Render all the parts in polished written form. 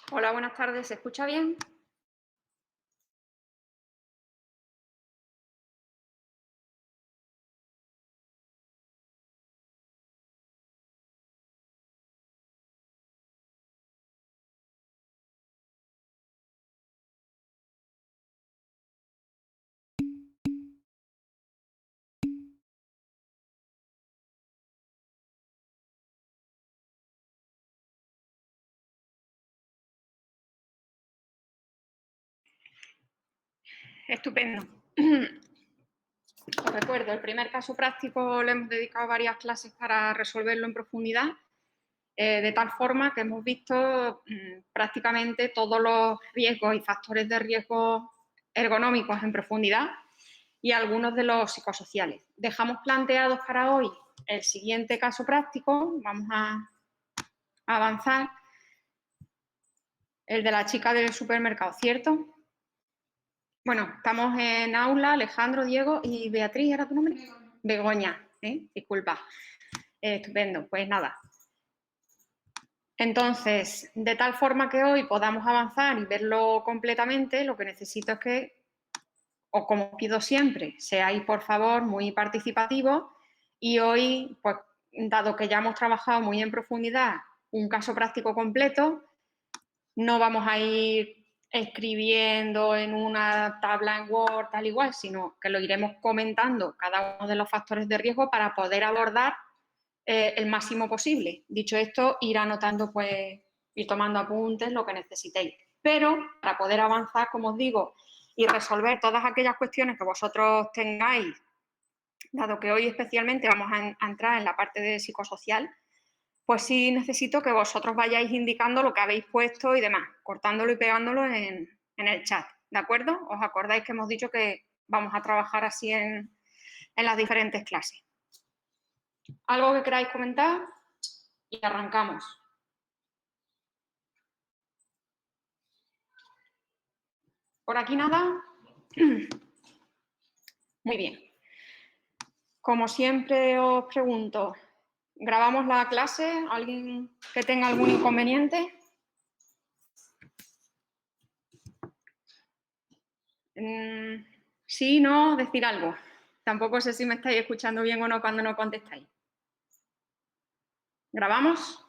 Hola, buenas tardes. ¿Se escucha bien? Estupendo. Os recuerdo, el primer caso práctico le hemos dedicado varias clases para resolverlo en profundidad, de tal forma que hemos visto prácticamente todos los riesgos y factores de riesgo ergonómicos en profundidad y algunos de los psicosociales. Dejamos planteados para hoy el siguiente caso práctico, vamos a avanzar, el de la chica del supermercado, ¿cierto? Bueno, estamos en aula, Alejandro, Diego y Beatriz, ¿era tu nombre? Begoña, disculpa. Estupendo, pues nada. Entonces, de tal forma que hoy podamos avanzar y verlo completamente, lo que necesito es que, o como pido siempre, seáis por favor muy participativos y hoy, pues dado que ya hemos trabajado muy en profundidad un caso práctico completo, no vamos a ir escribiendo en una tabla en Word tal igual, sino que lo iremos comentando cada uno de los factores de riesgo para poder abordar el máximo posible. Dicho esto, ir anotando, pues, ir tomando apuntes, lo que necesitéis. Pero para poder avanzar, como os digo, y resolver todas aquellas cuestiones que vosotros tengáis, dado que hoy especialmente vamos a entrar en la parte de psicosocial, pues sí necesito que vosotros vayáis indicando lo que habéis puesto y demás, cortándolo y pegándolo en el chat, ¿de acuerdo? ¿Os acordáis que hemos dicho que vamos a trabajar así en las diferentes clases? ¿Algo que queráis comentar? Y arrancamos. ¿Por aquí nada? Muy bien. Como siempre os pregunto, ¿grabamos la clase? ¿Alguien que tenga algún inconveniente? Sí, no, decir algo. Tampoco sé si me estáis escuchando bien o no cuando no contestáis. ¿Grabamos?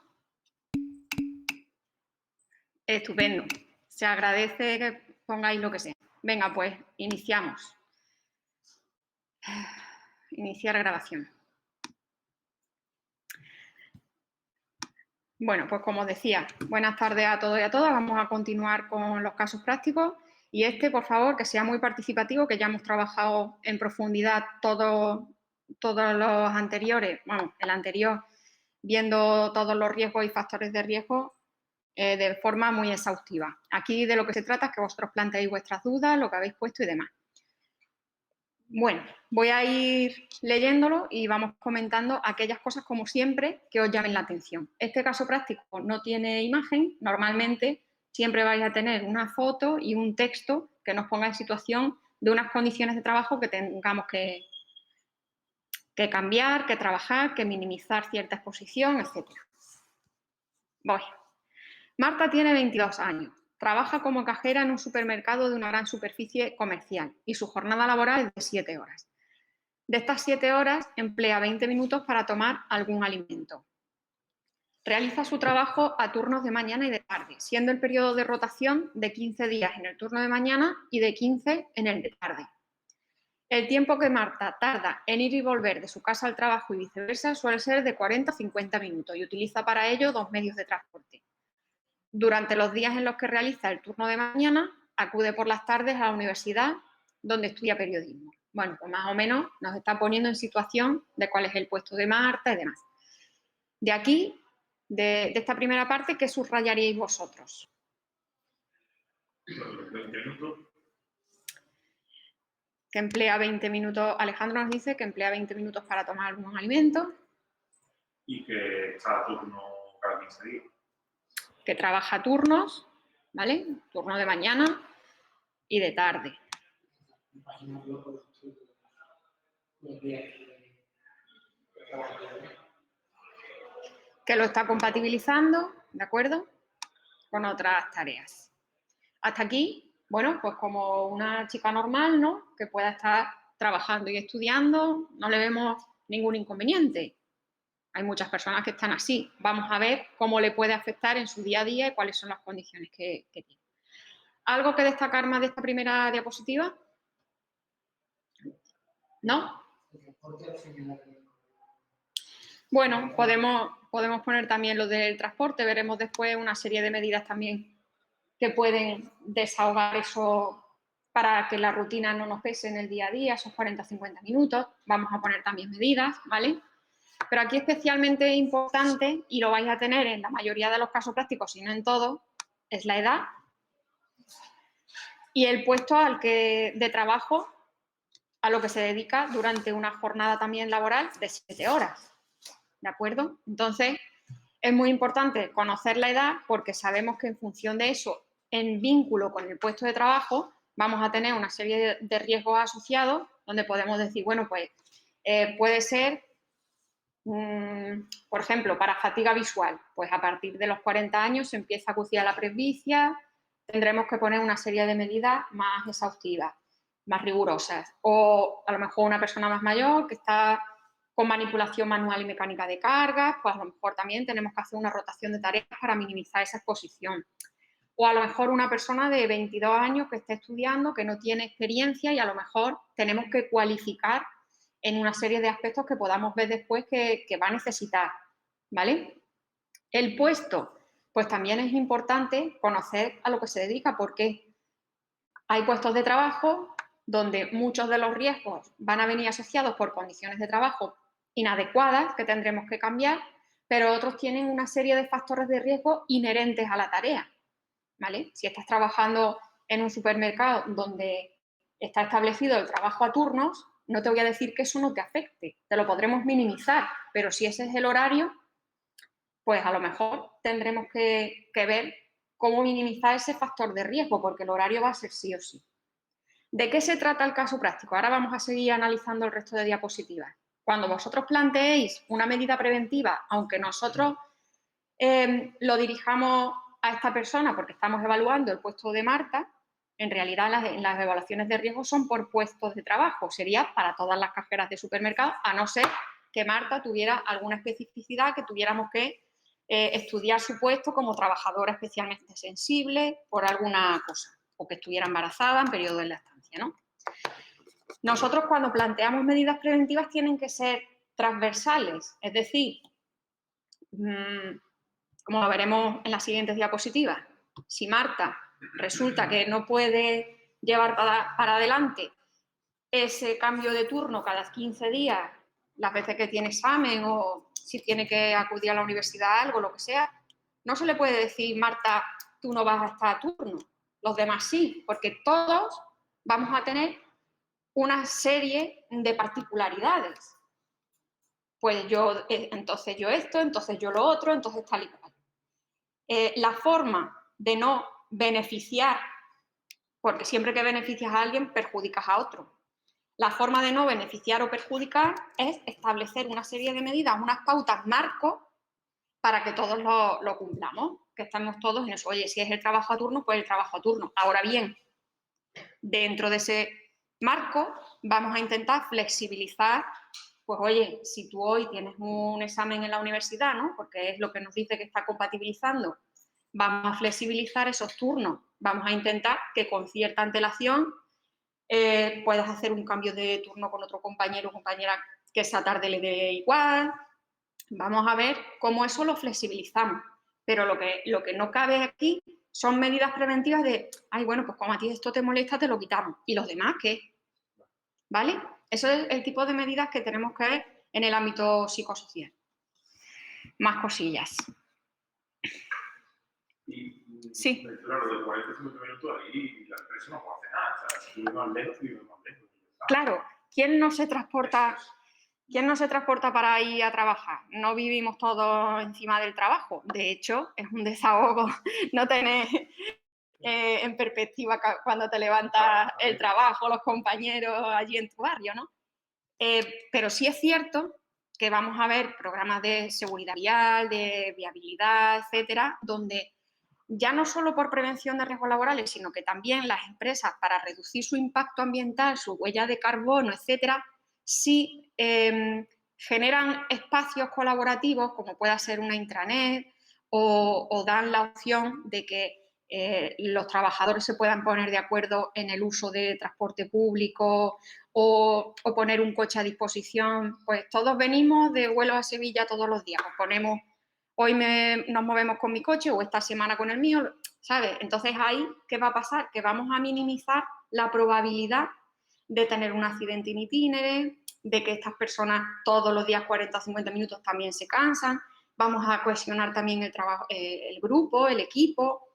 Estupendo. Se agradece que pongáis lo que sea. Venga, pues, iniciamos. Iniciar grabación. Bueno, pues como os decía, buenas tardes a todos y a todas. Vamos a continuar con los casos prácticos y por favor, que sea muy participativo, que ya hemos trabajado en profundidad todos los anteriores, bueno, el anterior, viendo todos los riesgos y factores de riesgo de forma muy exhaustiva. Aquí de lo que se trata es que vosotros planteéis vuestras dudas, lo que habéis puesto y demás. Bueno, voy a ir leyéndolo y vamos comentando aquellas cosas, como siempre, que os llamen la atención. Este caso práctico no tiene imagen, normalmente siempre vais a tener una foto y un texto que nos ponga en situación de unas condiciones de trabajo que tengamos que cambiar, que trabajar, que minimizar cierta exposición, etc. Voy. Marta tiene 22 años. Trabaja como cajera en un supermercado de una gran superficie comercial y su jornada laboral es de 7 horas. De estas 7 horas, emplea 20 minutos para tomar algún alimento. Realiza su trabajo a turnos de mañana y de tarde, siendo el periodo de rotación de 15 días en el turno de mañana y de 15 en el de tarde. El tiempo que Marta tarda en ir y volver de su casa al trabajo y viceversa suele ser de 40 a 50 minutos y utiliza para ello 2 medios de transporte. Durante los días en los que realiza el turno de mañana, acude por las tardes a la universidad donde estudia periodismo. Bueno, pues más o menos nos está poniendo en situación de cuál es el puesto de Marta y demás. De aquí, de esta primera parte, ¿qué subrayaríais vosotros? 20 minutos. Que emplea 20 minutos, Alejandro nos dice que emplea 20 minutos para tomar algún alimento. Y que cada turno cada 15 días. Que trabaja turnos, ¿vale? Turno de mañana y de tarde. Que lo está compatibilizando, ¿de acuerdo? con otras tareas. Hasta aquí, bueno, pues como una chica normal, ¿no? Que pueda estar trabajando y estudiando, no le vemos ningún inconveniente. Hay muchas personas que están así. Vamos a ver cómo le puede afectar en su día a día y cuáles son las condiciones que tiene. ¿Algo que destacar más de esta primera diapositiva? ¿No? Bueno, podemos poner también lo del transporte. Veremos después una serie de medidas también que pueden desahogar eso para que la rutina no nos pese en el día a día, esos 40-50 minutos. Vamos a poner también medidas, ¿vale? Pero aquí especialmente importante, y lo vais a tener en la mayoría de los casos prácticos, si no en todos, es la edad y el puesto de trabajo a lo que se dedica durante una jornada también laboral de 7 horas. ¿De acuerdo? Entonces, es muy importante conocer la edad porque sabemos que en función de eso, en vínculo con el puesto de trabajo, vamos a tener una serie de riesgos asociados donde podemos decir, bueno, pues puede ser, por ejemplo, para fatiga visual, pues a partir de los 40 años se empieza a acuciar la presbicia, tendremos que poner una serie de medidas más exhaustivas, más rigurosas. O a lo mejor una persona más mayor que está con manipulación manual y mecánica de cargas, pues a lo mejor también tenemos que hacer una rotación de tareas para minimizar esa exposición. O a lo mejor una persona de 22 años que esté estudiando, que no tiene experiencia y a lo mejor tenemos que cualificar en una serie de aspectos que podamos ver después que va a necesitar, ¿vale? El puesto, pues también es importante conocer a lo que se dedica, porque hay puestos de trabajo donde muchos de los riesgos van a venir asociados por condiciones de trabajo inadecuadas que tendremos que cambiar, pero otros tienen una serie de factores de riesgo inherentes a la tarea, ¿vale? Si estás trabajando en un supermercado donde está establecido el trabajo a turnos, no te voy a decir que eso no te afecte, te lo podremos minimizar, pero si ese es el horario, pues a lo mejor tendremos que ver cómo minimizar ese factor de riesgo, porque el horario va a ser sí o sí. ¿De qué se trata el caso práctico? Ahora vamos a seguir analizando el resto de diapositivas. Cuando vosotros planteéis una medida preventiva, aunque nosotros lo dirijamos a esta persona porque estamos evaluando el puesto de Marta, en realidad las evaluaciones de riesgo son por puestos de trabajo, sería para todas las cajeras de supermercado, a no ser que Marta tuviera alguna especificidad que tuviéramos que estudiar su puesto como trabajadora especialmente sensible por alguna cosa, o que estuviera embarazada en periodo de lactancia, ¿no? Nosotros cuando planteamos medidas preventivas tienen que ser transversales, es decir, como lo veremos en las siguientes diapositivas, si Marta resulta que no puede llevar para adelante ese cambio de turno cada 15 días, las veces que tiene examen o si tiene que acudir a la universidad, algo, lo que sea, no se le puede decir, Marta, tú no vas a estar a turno, los demás sí, porque todos vamos a tener una serie de particularidades. Pues yo, entonces yo esto, entonces yo lo otro, entonces tal y cual. La forma de no beneficiar, porque siempre que beneficias a alguien perjudicas a otro. La forma de no beneficiar o perjudicar es establecer una serie de medidas, unas pautas marco para que todos lo cumplamos, que estamos todos en eso. Oye, si es el trabajo a turno, pues el trabajo a turno. Ahora bien, dentro de ese marco vamos a intentar flexibilizar, pues oye, si tú hoy tienes un examen en la universidad, ¿no? Porque es lo que nos dice que está compatibilizando, vamos a flexibilizar esos turnos, vamos a intentar que con cierta antelación puedas hacer un cambio de turno con otro compañero o compañera que esa tarde le dé igual. Vamos a ver cómo eso lo flexibilizamos. Pero lo que no cabe aquí son medidas preventivas de, ay, bueno, pues como a ti esto te molesta, te lo quitamos. ¿Y los demás qué? ¿Vale? Eso es el tipo de medidas que tenemos que ver en el ámbito psicosocial. Más cosillas. Sí. Claro, de 45 minutos ahí la empresa no puede hacer nada. O sea, si tú vives más lejos, tú vives más lejos. Claro, ¿quién no se transporta para ir a trabajar? No vivimos todos encima del trabajo. De hecho, es un desahogo no tener en perspectiva cuando te levantas el trabajo, los compañeros allí en tu barrio, ¿no? Pero sí es cierto que vamos a ver programas de seguridad vial, de viabilidad, etcétera, donde ya no solo por prevención de riesgos laborales, sino que también las empresas, para reducir su impacto ambiental, su huella de carbono, etcétera, sí generan espacios colaborativos, como pueda ser una intranet, o dan la opción de que los trabajadores se puedan poner de acuerdo en el uso de transporte público o poner un coche a disposición. Pues todos venimos de Huelva a Sevilla todos los días, pues ponemos, hoy nos movemos con mi coche o esta semana con el mío, ¿sabes? Entonces ahí, ¿qué va a pasar? Que vamos a minimizar la probabilidad de tener un accidente in itinere, de que estas personas todos los días 40 o 50 minutos también se cansan, vamos a cohesionar también el trabajo, el grupo, el equipo,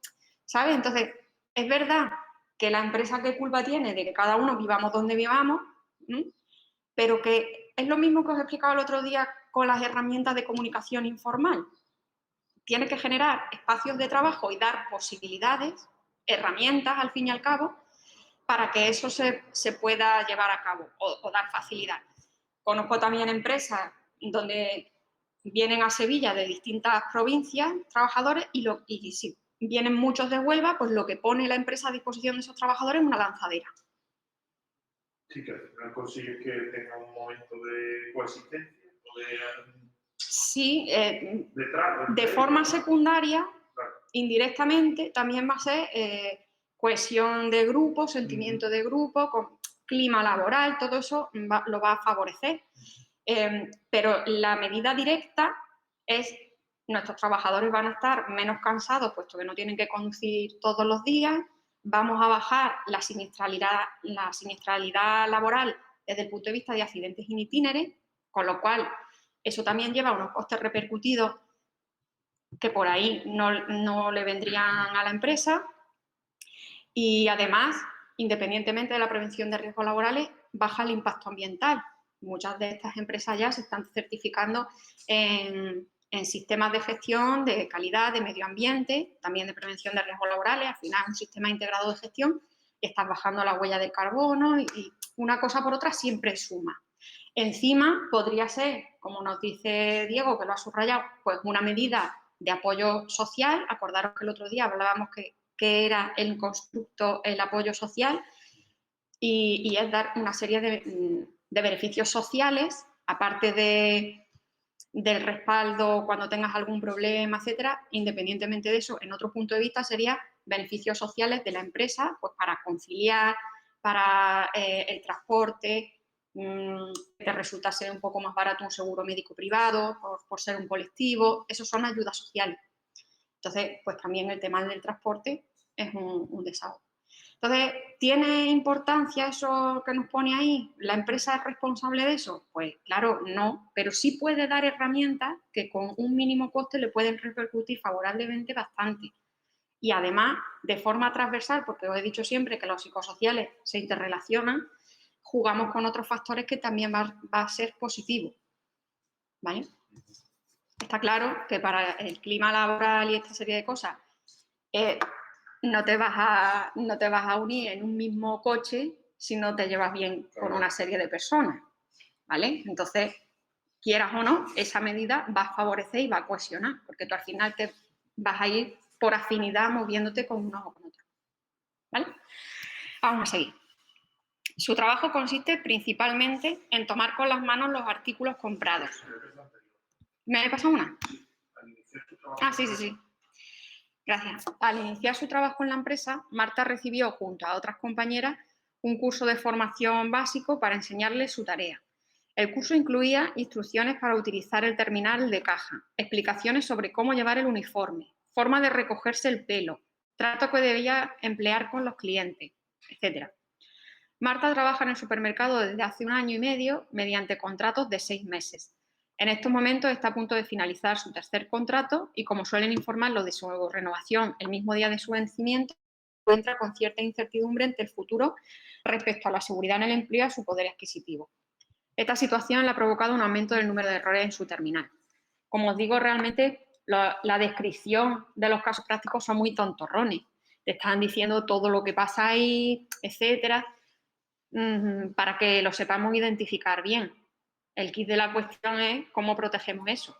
¿sabes? Entonces, es verdad que la empresa qué culpa tiene de que cada uno vivamos donde vivamos, pero que es lo mismo que os he explicado el otro día con las herramientas de comunicación informal. Tiene que generar espacios de trabajo y dar posibilidades, herramientas al fin y al cabo, para que eso se pueda llevar a cabo o dar facilidad. Conozco también empresas donde vienen a Sevilla de distintas provincias trabajadores y si vienen muchos de Huelva, pues lo que pone la empresa a disposición de esos trabajadores es una lanzadera. Sí, que al final consigues que tenga un momento de coexistencia o de... Sí, detrás, de forma secundaria, claro. indirectamente, también va a ser cohesión de grupo, sentimiento de grupo, con clima laboral, todo eso lo va a favorecer. Pero la medida directa es nuestros trabajadores van a estar menos cansados, puesto que no tienen que conducir todos los días, vamos a bajar la siniestralidad laboral desde el punto de vista de accidentes in itinere, con lo cual eso también lleva a unos costes repercutidos que por ahí no le vendrían a la empresa y además, independientemente de la prevención de riesgos laborales, baja el impacto ambiental. Muchas de estas empresas ya se están certificando en sistemas de gestión de calidad, de medio ambiente, también de prevención de riesgos laborales. Al final es un sistema integrado de gestión y estás bajando la huella de carbono y una cosa por otra siempre suma. Encima podría ser, como nos dice Diego, que lo ha subrayado, pues una medida de apoyo social. Acordaros que el otro día hablábamos que era el constructo, el apoyo social, y es dar una serie de beneficios sociales, aparte del respaldo cuando tengas algún problema, etcétera. Independientemente de eso, en otro punto de vista sería beneficios sociales de la empresa, pues para conciliar, para el transporte, que te resulta ser un poco más barato un seguro médico privado por ser un colectivo. Esos son ayudas sociales. Entonces, pues también el tema del transporte es un desahogo. Entonces, ¿tiene importancia eso que nos pone ahí? ¿La empresa es responsable de eso? Pues claro, no, pero sí puede dar herramientas que con un mínimo coste le pueden repercutir favorablemente bastante. Y además, de forma transversal, porque os he dicho siempre que los psicosociales se interrelacionan, jugamos con otros factores que también va a ser positivo. ¿Vale? Está claro que para el clima laboral y esta serie de cosas no te vas a unir en un mismo coche si no te llevas bien con una serie de personas, ¿vale? Entonces, quieras o no, esa medida va a favorecer y va a cohesionar, porque tú al final te vas a ir por afinidad moviéndote con unos o con otros, ¿vale? Vamos a seguir. Su trabajo consiste principalmente en tomar con las manos los artículos comprados. ¿Me he pasado una? Ah, sí. Gracias. Al iniciar su trabajo en la empresa, Marta recibió, junto a otras compañeras, un curso de formación básico para enseñarles su tarea. El curso incluía instrucciones para utilizar el terminal de caja, explicaciones sobre cómo llevar el uniforme, forma de recogerse el pelo, trato que debía emplear con los clientes, etc. Marta trabaja en el supermercado desde hace 1 año y medio mediante contratos de 6 meses. En estos momentos está a punto de finalizar su tercer contrato y, como suelen informarlo de su renovación el mismo día de su vencimiento, se encuentra con cierta incertidumbre ante el futuro respecto a la seguridad en el empleo y a su poder adquisitivo. Esta situación le ha provocado un aumento del número de errores en su terminal. Como os digo, realmente la descripción de los casos prácticos son muy tontorrones. Te están diciendo todo lo que pasa ahí, etcétera, para que lo sepamos identificar bien. El kit de la cuestión es cómo protegemos eso,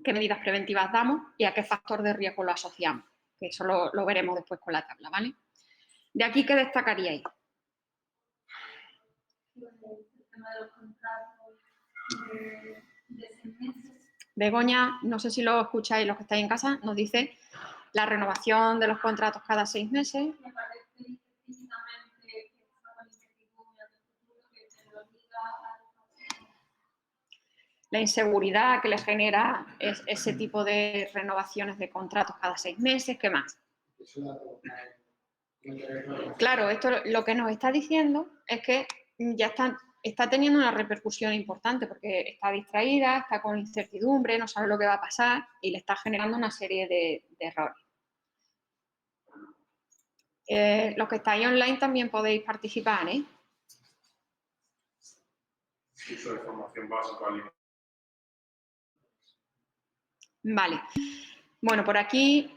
qué medidas preventivas damos y a qué factor de riesgo lo asociamos. que eso lo veremos después con la tabla, ¿vale? De aquí, ¿qué destacaríais? El tema de los contratos de 6 meses. Begoña, no sé si lo escucháis los que estáis en casa, nos dice la renovación de los contratos cada 6 meses. Me parece explícitamente que está con incertidumbre del futuro, que se lo diga a los. La inseguridad que le genera ese tipo de renovaciones de contratos cada 6 meses, ¿qué más? Claro, esto lo que nos está diciendo es que ya está teniendo una repercusión importante porque está distraída, está con incertidumbre, no sabe lo que va a pasar y le está generando una serie de errores. Los que estáis online también podéis participar, ¿eh? Uso de formación básica. Vale. Bueno, por aquí,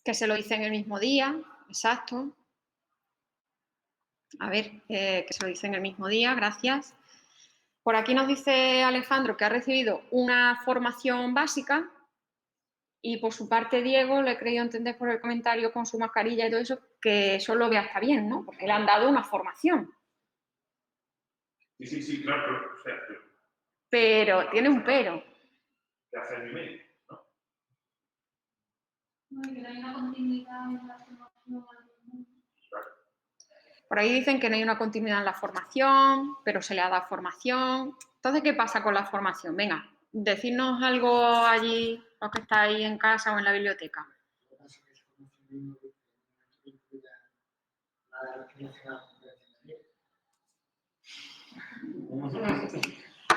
que se lo dice en el mismo día, exacto. A ver, que se lo dice en el mismo día, gracias. Por aquí nos dice Alejandro que ha recibido una formación básica y por su parte Diego, le he creído entender por el comentario con su mascarilla y todo eso, que eso lo vea hasta bien, ¿no? Porque le han dado una formación. Sí, claro, o sea, Pero tiene un pero. ¿Qué hace el email? ¿No? No, y que no hay una continuidad en la formación. Claro. Por ahí dicen que no hay una continuidad en la formación, pero se le ha dado formación. Entonces, ¿qué pasa con la formación? Venga, decidnos algo allí, los que estáis en casa o en la biblioteca.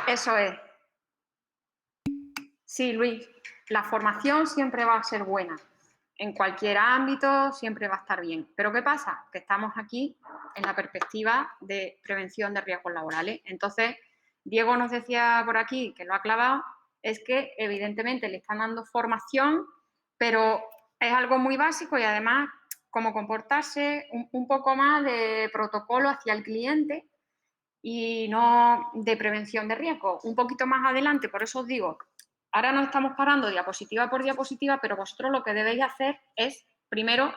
Eso es. Sí, Luis, la formación siempre va a ser buena. En cualquier ámbito siempre va a estar bien. Pero ¿qué pasa? Que estamos aquí en la perspectiva de prevención de riesgos laborales. Entonces, Diego nos decía por aquí, que lo ha clavado, es que evidentemente le están dando formación, pero es algo muy básico y además cómo comportarse, un poco más de protocolo hacia el cliente y no de prevención de riesgos. Un poquito más adelante, por eso os digo, ahora nos estamos parando diapositiva por diapositiva, pero vosotros lo que debéis hacer es, primero,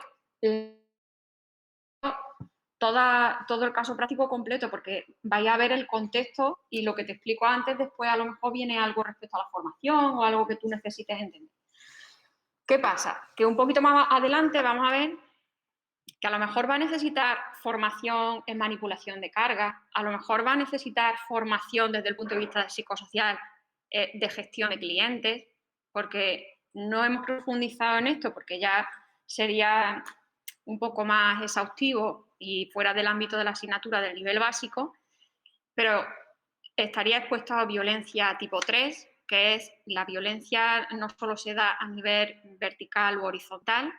todo el caso práctico completo, porque vais a ver el contexto y lo que te explico antes, después a lo mejor viene algo respecto a la formación o algo que tú necesites entender. ¿Qué pasa? Que un poquito más adelante vamos a ver que a lo mejor va a necesitar formación en manipulación de carga, a lo mejor va a necesitar formación desde el punto de vista psicosocial de gestión de clientes, porque no hemos profundizado en esto, porque ya sería un poco más exhaustivo y fuera del ámbito de la asignatura del nivel básico, pero estaría expuesto a violencia tipo 3, que es la violencia no solo se da a nivel vertical u horizontal,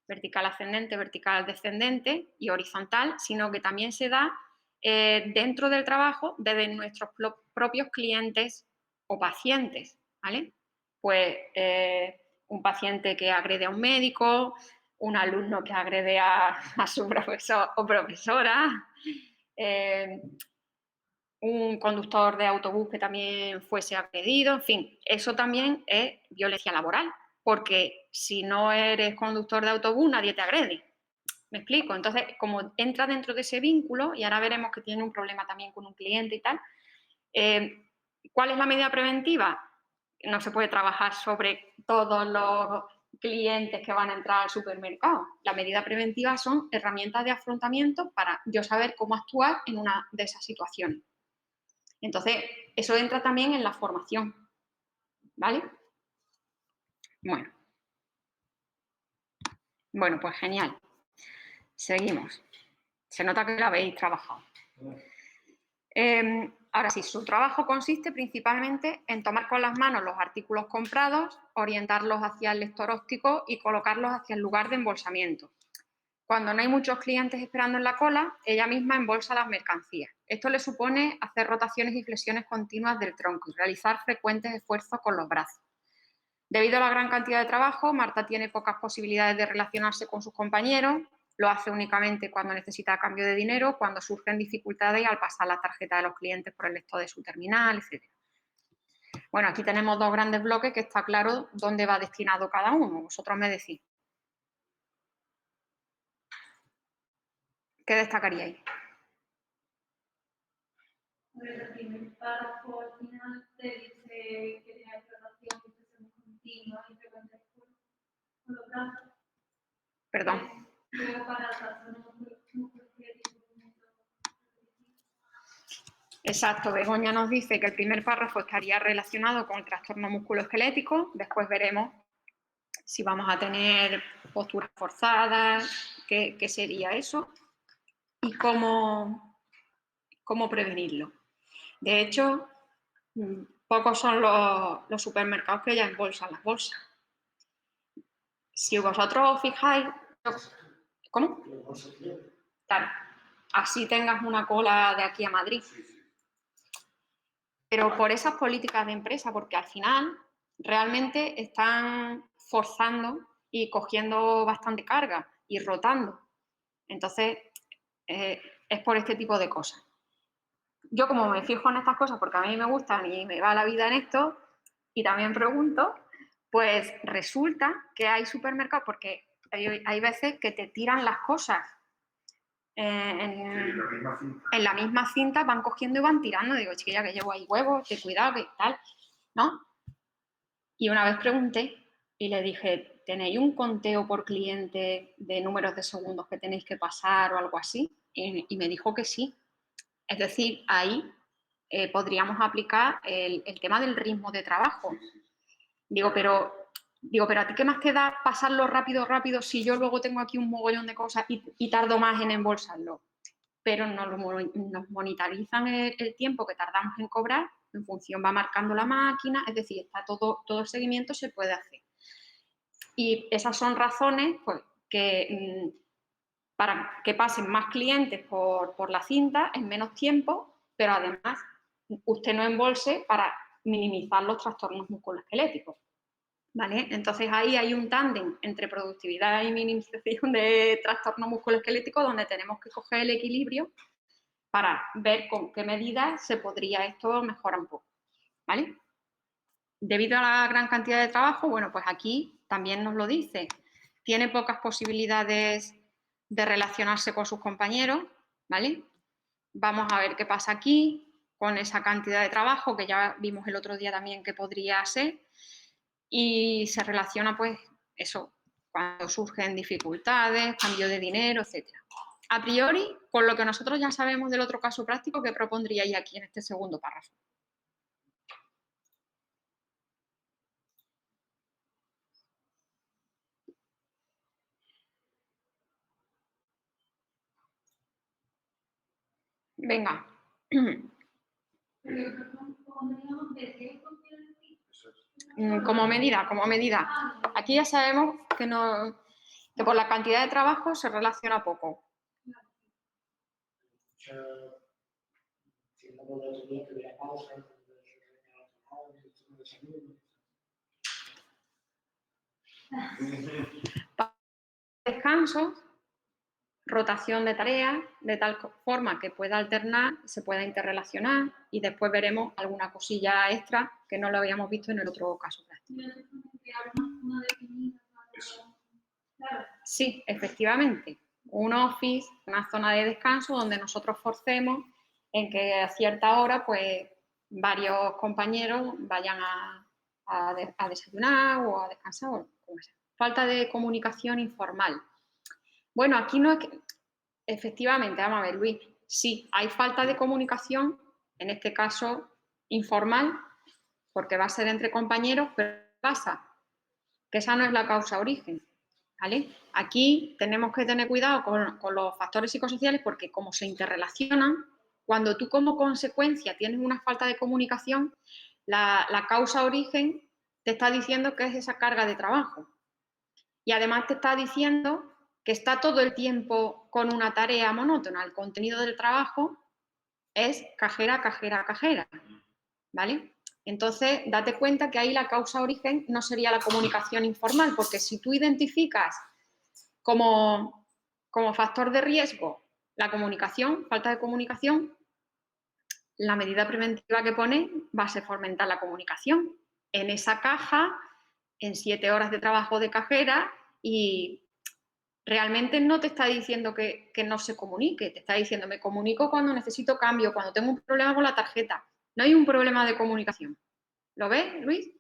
vertical ascendente, vertical descendente y horizontal, sino que también se da dentro del trabajo desde nuestros propios clientes o pacientes, ¿vale? Pues un paciente que agrede a un médico, un alumno que agrede a su profesor o profesora, un conductor de autobús que también fuese agredido, en fin, eso también es violencia laboral, porque si no eres conductor de autobús nadie te agrede. ¿Me explico? Entonces, como entra dentro de ese vínculo, y ahora veremos que tiene un problema también con un cliente y tal, ¿cuál es la medida preventiva? No se puede trabajar sobre todos los clientes que van a entrar al supermercado. La medida preventiva son herramientas de afrontamiento para yo saber cómo actuar en una de esas situaciones. Entonces, eso entra también en la formación, ¿vale? Bueno, pues genial. Seguimos. Se nota que lo habéis trabajado. Ahora sí, su trabajo consiste principalmente en tomar con las manos los artículos comprados, orientarlos hacia el lector óptico y colocarlos hacia el lugar de embolsamiento. Cuando no hay muchos clientes esperando en la cola, ella misma embolsa las mercancías. Esto le supone hacer rotaciones y flexiones continuas del tronco y realizar frecuentes esfuerzos con los brazos. Debido a la gran cantidad de trabajo, Marta tiene pocas posibilidades de relacionarse con sus compañeros, lo hace únicamente cuando necesita cambio de dinero, cuando surgen dificultades al pasar la tarjeta de los clientes por el lector de su terminal, etc. Bueno, aquí tenemos dos grandes bloques que está claro dónde va destinado cada uno. Vosotros me decís. ¿Qué destacaríais? El primer párrafo al final te dice que tiene relación que es muy continua y frecuente con los brazos. Perdón. Luego para trastornos musculoesqueléticos. Exacto, Begoña nos dice que el primer párrafo estaría relacionado con el trastorno musculoesquelético. Después veremos si vamos a tener posturas forzadas, qué sería eso y cómo prevenirlo. De hecho, pocos son los supermercados que ya embolsan las bolsas. Si vosotros os fijáis... ¿Cómo? Claro, así tengas una cola de aquí a Madrid. Pero por esas políticas de empresa, porque al final realmente están forzando y cogiendo bastante carga y rotando. Entonces, es por este tipo de cosas. Yo como me fijo en estas cosas porque a mí me gustan y me va la vida en esto, y también pregunto, pues resulta que hay supermercados, porque hay veces que te tiran las cosas en la misma cinta, van cogiendo y van tirando. Digo, chiquilla, que llevo ahí huevos, que cuidado, que tal, ¿no? Y una vez pregunté y le dije, ¿tenéis un conteo por cliente de números de segundos que tenéis que pasar o algo así? Y me dijo que sí. Es decir, ahí podríamos aplicar el tema del ritmo de trabajo. Digo, pero a ti qué más te da pasarlo rápido si yo luego tengo aquí un mogollón de cosas y tardo más en embolsarlo. Pero nos monitorizan el tiempo que tardamos en cobrar, en función va marcando la máquina, es decir, está todo el seguimiento se puede hacer. Y esas son razones pues, que para que pasen más clientes por la cinta en menos tiempo, pero además usted no embolse para minimizar los trastornos musculoesqueléticos. ¿Vale? Entonces ahí hay un tándem entre productividad y minimización de trastorno musculoesquelético donde tenemos que coger el equilibrio para ver con qué medidas se podría esto mejorar un poco. ¿Vale? Debido a la gran cantidad de trabajo, bueno, pues aquí también nos lo dice, tiene pocas posibilidades de relacionarse con sus compañeros, ¿vale? Vamos a ver qué pasa aquí con esa cantidad de trabajo que ya vimos el otro día también que podría ser. Y se relaciona, pues, eso, cuando surgen dificultades, cambio de dinero, etc. A priori, con lo que nosotros ya sabemos del otro caso práctico, ¿qué propondríais aquí en este segundo párrafo? Venga. Como medida. Aquí ya sabemos que por la cantidad de trabajo se relaciona poco. Descansos, rotación de tareas, de tal forma que pueda alternar, se pueda interrelacionar y después veremos alguna cosilla extra que no lo habíamos visto en el otro caso práctico. Sí, efectivamente. Un office, una zona de descanso donde nosotros forcemos en que a cierta hora pues varios compañeros vayan a desayunar o a descansar o como sea. Falta de comunicación informal. Bueno, aquí no es que... Efectivamente, vamos a ver, Luis, sí, hay falta de comunicación, en este caso informal, porque va a ser entre compañeros, pero ¿qué pasa? Que esa no es la causa-origen, ¿vale? Aquí tenemos que tener cuidado con los factores psicosociales porque como se interrelacionan, cuando tú como consecuencia tienes una falta de comunicación, la causa-origen te está diciendo que es esa carga de trabajo. Y además te está diciendo que está todo el tiempo con una tarea monótona. El contenido del trabajo es cajera, cajera, cajera, ¿vale? Entonces, date cuenta que ahí la causa-origen no sería la comunicación informal, porque si tú identificas como factor de riesgo la comunicación, falta de comunicación, la medida preventiva que pone va a ser fomentar la comunicación en esa caja, en 7 horas de trabajo de cajera y realmente no te está diciendo que no se comunique, te está diciendo me comunico cuando necesito cambio, cuando tengo un problema con la tarjeta. No hay un problema de comunicación. ¿Lo ves, Luis?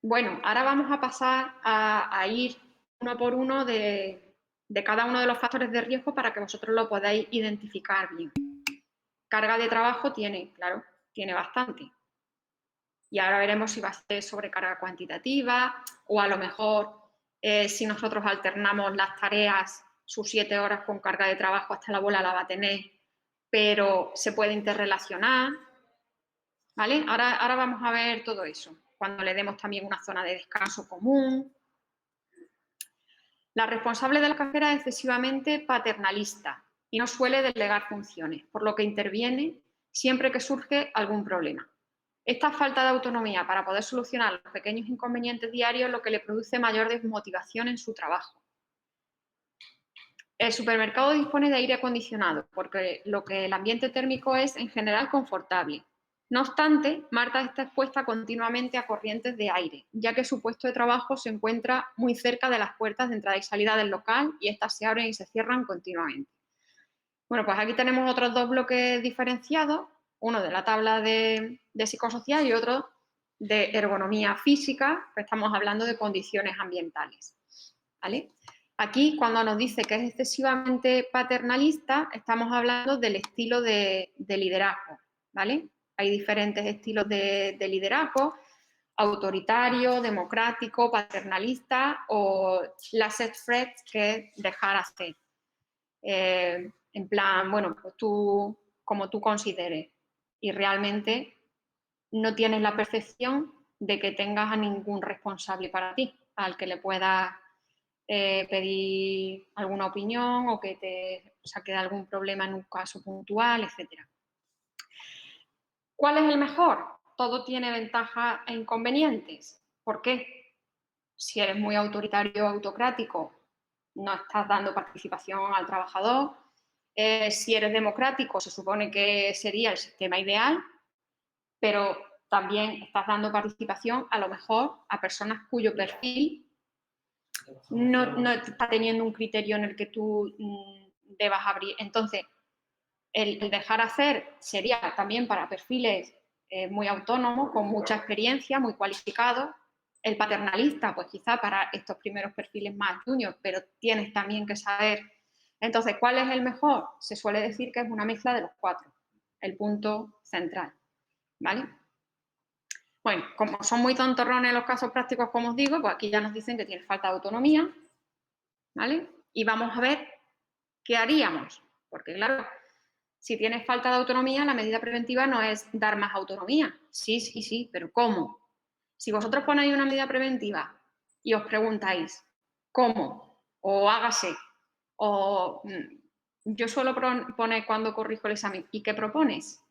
Bueno, ahora vamos a pasar a ir uno por uno de cada uno de los factores de riesgo para que vosotros lo podáis identificar bien. Carga de trabajo tiene, claro, tiene bastante. Y ahora veremos si va a ser sobrecarga cuantitativa o a lo mejor si nosotros alternamos las tareas, sus 7 horas con carga de trabajo hasta la bola la va a tener, pero se puede interrelacionar, ¿vale? Ahora vamos a ver todo eso, cuando le demos también una zona de descanso común. La responsable de la cartera es excesivamente paternalista y no suele delegar funciones, por lo que interviene siempre que surge algún problema. Esta falta de autonomía para poder solucionar los pequeños inconvenientes diarios es lo que le produce mayor desmotivación en su trabajo. El supermercado dispone de aire acondicionado, porque lo que el ambiente térmico es en general confortable. No obstante, Marta está expuesta continuamente a corrientes de aire, ya que su puesto de trabajo se encuentra muy cerca de las puertas de entrada y salida del local y estas se abren y se cierran continuamente. Bueno, pues aquí tenemos otros dos bloques diferenciados, uno de la tabla de psicosocial y otro de ergonomía física, que estamos hablando de condiciones ambientales, ¿vale? Aquí, cuando nos dice que es excesivamente paternalista, estamos hablando del estilo de liderazgo, ¿vale? Hay diferentes estilos de liderazgo, autoritario, democrático, paternalista o laissez-faire, que es dejar hacer. En plan, bueno, pues tú, como tú consideres, y realmente no tienes la percepción de que tengas a ningún responsable para ti, al que le puedas pedir alguna opinión o que te saque de algún problema en un caso puntual, etc. ¿Cuál es el mejor? Todo tiene ventajas e inconvenientes. ¿Por qué? Si eres muy autoritario o autocrático, no estás dando participación al trabajador. Si eres democrático, se supone que sería el sistema ideal, pero también estás dando participación a lo mejor a personas cuyo perfil no está teniendo un criterio en el que tú debas abrir. Entonces, el dejar hacer sería también para perfiles muy autónomos, con mucha experiencia, muy cualificados. El paternalista, pues quizá para estos primeros perfiles más juniors, pero tienes también que saber. Entonces, ¿cuál es el mejor? Se suele decir que es una mezcla de los cuatro, el punto central, ¿vale? Bueno, como son muy tontorrones los casos prácticos, como os digo, pues aquí ya nos dicen que tiene falta de autonomía, ¿vale? Y vamos a ver qué haríamos, porque claro, si tienes falta de autonomía, la medida preventiva no es dar más autonomía. Sí, pero ¿cómo? Si vosotros ponéis una medida preventiva y os preguntáis ¿cómo? O hágase, o yo suelo poner cuando corrijo el examen, ¿y qué propones?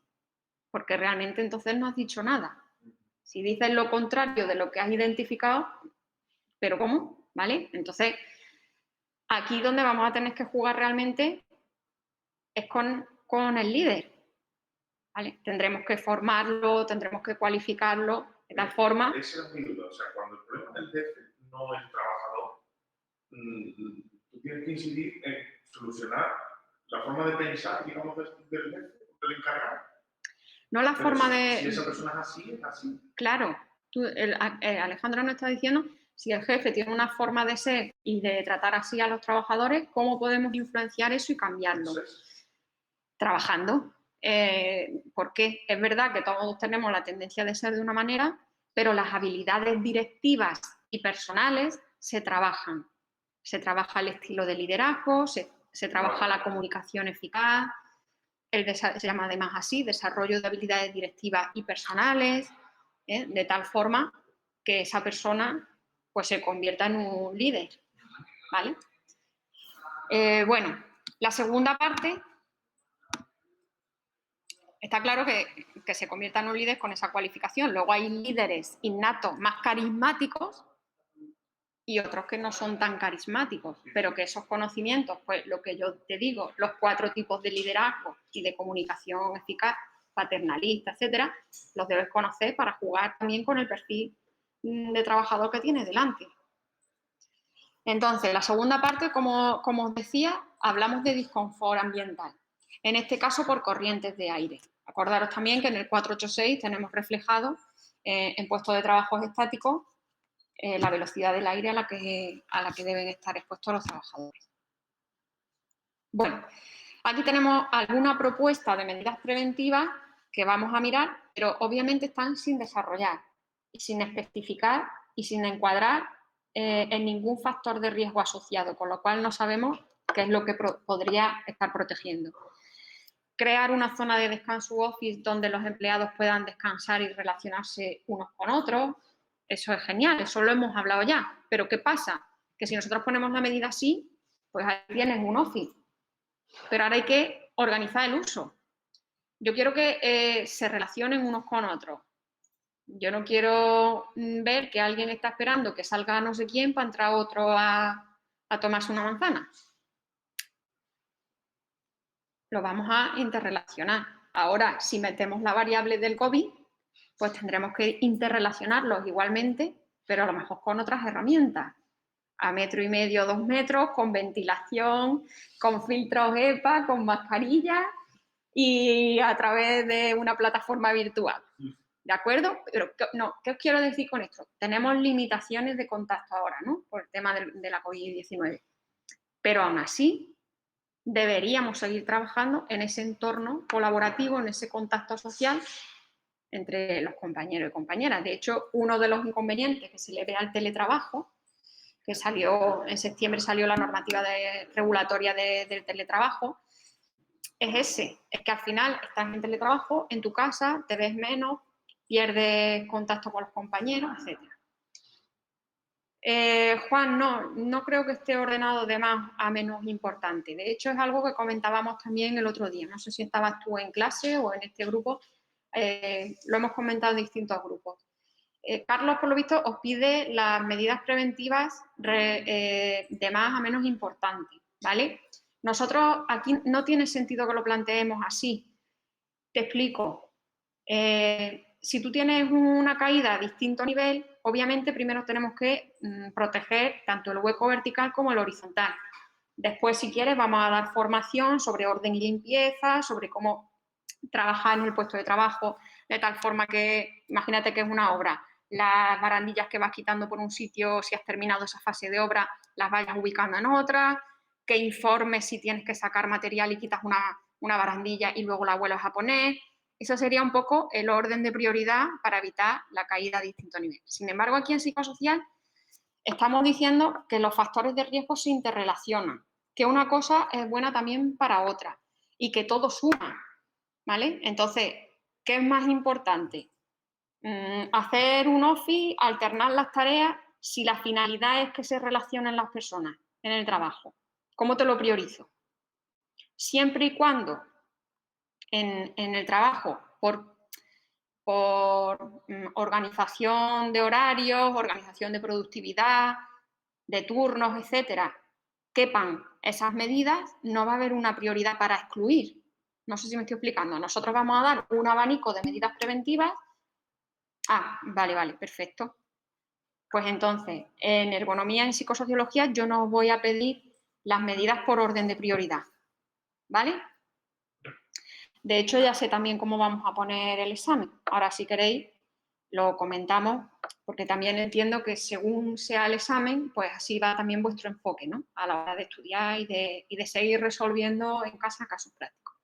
Porque realmente entonces no has dicho nada. Si dices lo contrario de lo que has identificado, ¿pero cómo? ¿Vale? Entonces, aquí donde vamos a tener que jugar realmente es con el líder, ¿vale? Tendremos que formarlo, tendremos que cualificarlo de tal forma. Esa es mi duda. O sea, cuando el problema es el jefe, no el trabajador, tú tienes que incidir en solucionar la forma de pensar, digamos, del jefe, del encargado. No la Pero forma si esa persona es así, es así. Claro, Alejandro nos está diciendo, si el jefe tiene una forma de ser y de tratar así a los trabajadores, ¿cómo podemos influenciar eso y cambiarlo? Trabajando. Porque es verdad que todos tenemos la tendencia de ser de una manera, pero las habilidades directivas y personales se trabajan. Se trabaja el estilo de liderazgo, se trabaja la comunicación eficaz, se llama además así, desarrollo de habilidades directivas y personales, de tal forma que esa persona pues, se convierta en un líder, ¿vale? Bueno, la segunda parte, está claro que se convierta en un líder con esa cualificación. Luego hay líderes innatos más carismáticos y otros que no son tan carismáticos, pero que esos conocimientos, pues lo que yo te digo, los 4 tipos de liderazgo y de comunicación eficaz, paternalista, etcétera, los debes conocer para jugar también con el perfil de trabajador que tienes delante. Entonces, la segunda parte, como os decía, hablamos de disconfort ambiental, en este caso por corrientes de aire. Acordaros también que en el 486 tenemos reflejado en puestos de trabajo estáticos la velocidad del aire a la que deben estar expuestos los trabajadores. Bueno, aquí tenemos alguna propuesta de medidas preventivas que vamos a mirar, pero obviamente están sin desarrollar y sin especificar y sin encuadrar en ningún factor de riesgo asociado, con lo cual no sabemos qué es lo que podría estar protegiendo. Crear una zona de descanso office donde los empleados puedan descansar y relacionarse unos con otros, eso es genial, eso lo hemos hablado ya. Pero ¿qué pasa? Que si nosotros ponemos la medida así, pues ahí tienen un office. Pero ahora hay que organizar el uso. Yo quiero que se relacionen unos con otros. Yo no quiero ver que alguien está esperando que salga no sé quién para entrar otro a tomarse una manzana. Lo vamos a interrelacionar. Ahora, si metemos la variable del COVID, pues tendremos que interrelacionarlos igualmente, pero a lo mejor con otras herramientas. A 1,5 metros, 2 metros, con ventilación, con filtros EPA, con mascarillas y a través de una plataforma virtual. ¿De acuerdo? Pero no, ¿qué os quiero decir con esto? Tenemos limitaciones de contacto ahora, ¿no? Por el tema de la COVID-19. Pero aún así, deberíamos seguir trabajando en ese entorno colaborativo, en ese contacto social entre los compañeros y compañeras. De hecho, uno de los inconvenientes que se le ve al teletrabajo, que salió en septiembre, salió la normativa regulatoria del teletrabajo, es ese, es que al final estás en teletrabajo, en tu casa, te ves menos, pierdes contacto con los compañeros, etc. Juan, no creo que esté ordenado de más a menos importante. De hecho, es algo que comentábamos también el otro día. No sé si estabas tú en clase o en este grupo. Lo hemos comentado en distintos grupos. Carlos, por lo visto, os pide las medidas preventivas de más a menos importante, ¿vale? Nosotros aquí no tiene sentido que lo planteemos así. Te explico. Si tú tienes una caída a distinto nivel, obviamente primero tenemos que proteger tanto el hueco vertical como el horizontal. Después, si quieres, vamos a dar formación sobre orden y limpieza, sobre cómo trabajar en el puesto de trabajo, de tal forma que, imagínate que es una obra, las barandillas que vas quitando por un sitio, si has terminado esa fase de obra, las vayas ubicando en otra, que informes si tienes que sacar material y quitas una barandilla y luego la vuelves a poner. Eso sería un poco el orden de prioridad para evitar la caída a distinto nivel. Sin embargo, aquí en psicosocial estamos diciendo que los factores de riesgo se interrelacionan, que una cosa es buena también para otra y que todo suma, ¿vale? Entonces, ¿qué es más importante? Hacer un office, alternar las tareas, si la finalidad es que se relacionen las personas en el trabajo. ¿Cómo te lo priorizo? Siempre y cuando en el trabajo, por organización de horarios, organización de productividad, de turnos, etcétera, quepan esas medidas, no va a haber una prioridad para excluir. No sé si me estoy explicando. Nosotros vamos a dar un abanico de medidas preventivas. Ah, vale, perfecto. Pues entonces, en ergonomía, en psicosociología, yo no os voy a pedir las medidas por orden de prioridad, ¿vale? De hecho, ya sé también cómo vamos a poner el examen. Ahora, si queréis, lo comentamos, porque también entiendo que según sea el examen, pues así va también vuestro enfoque, ¿no? A la hora de estudiar y de seguir resolviendo en casa casos prácticos.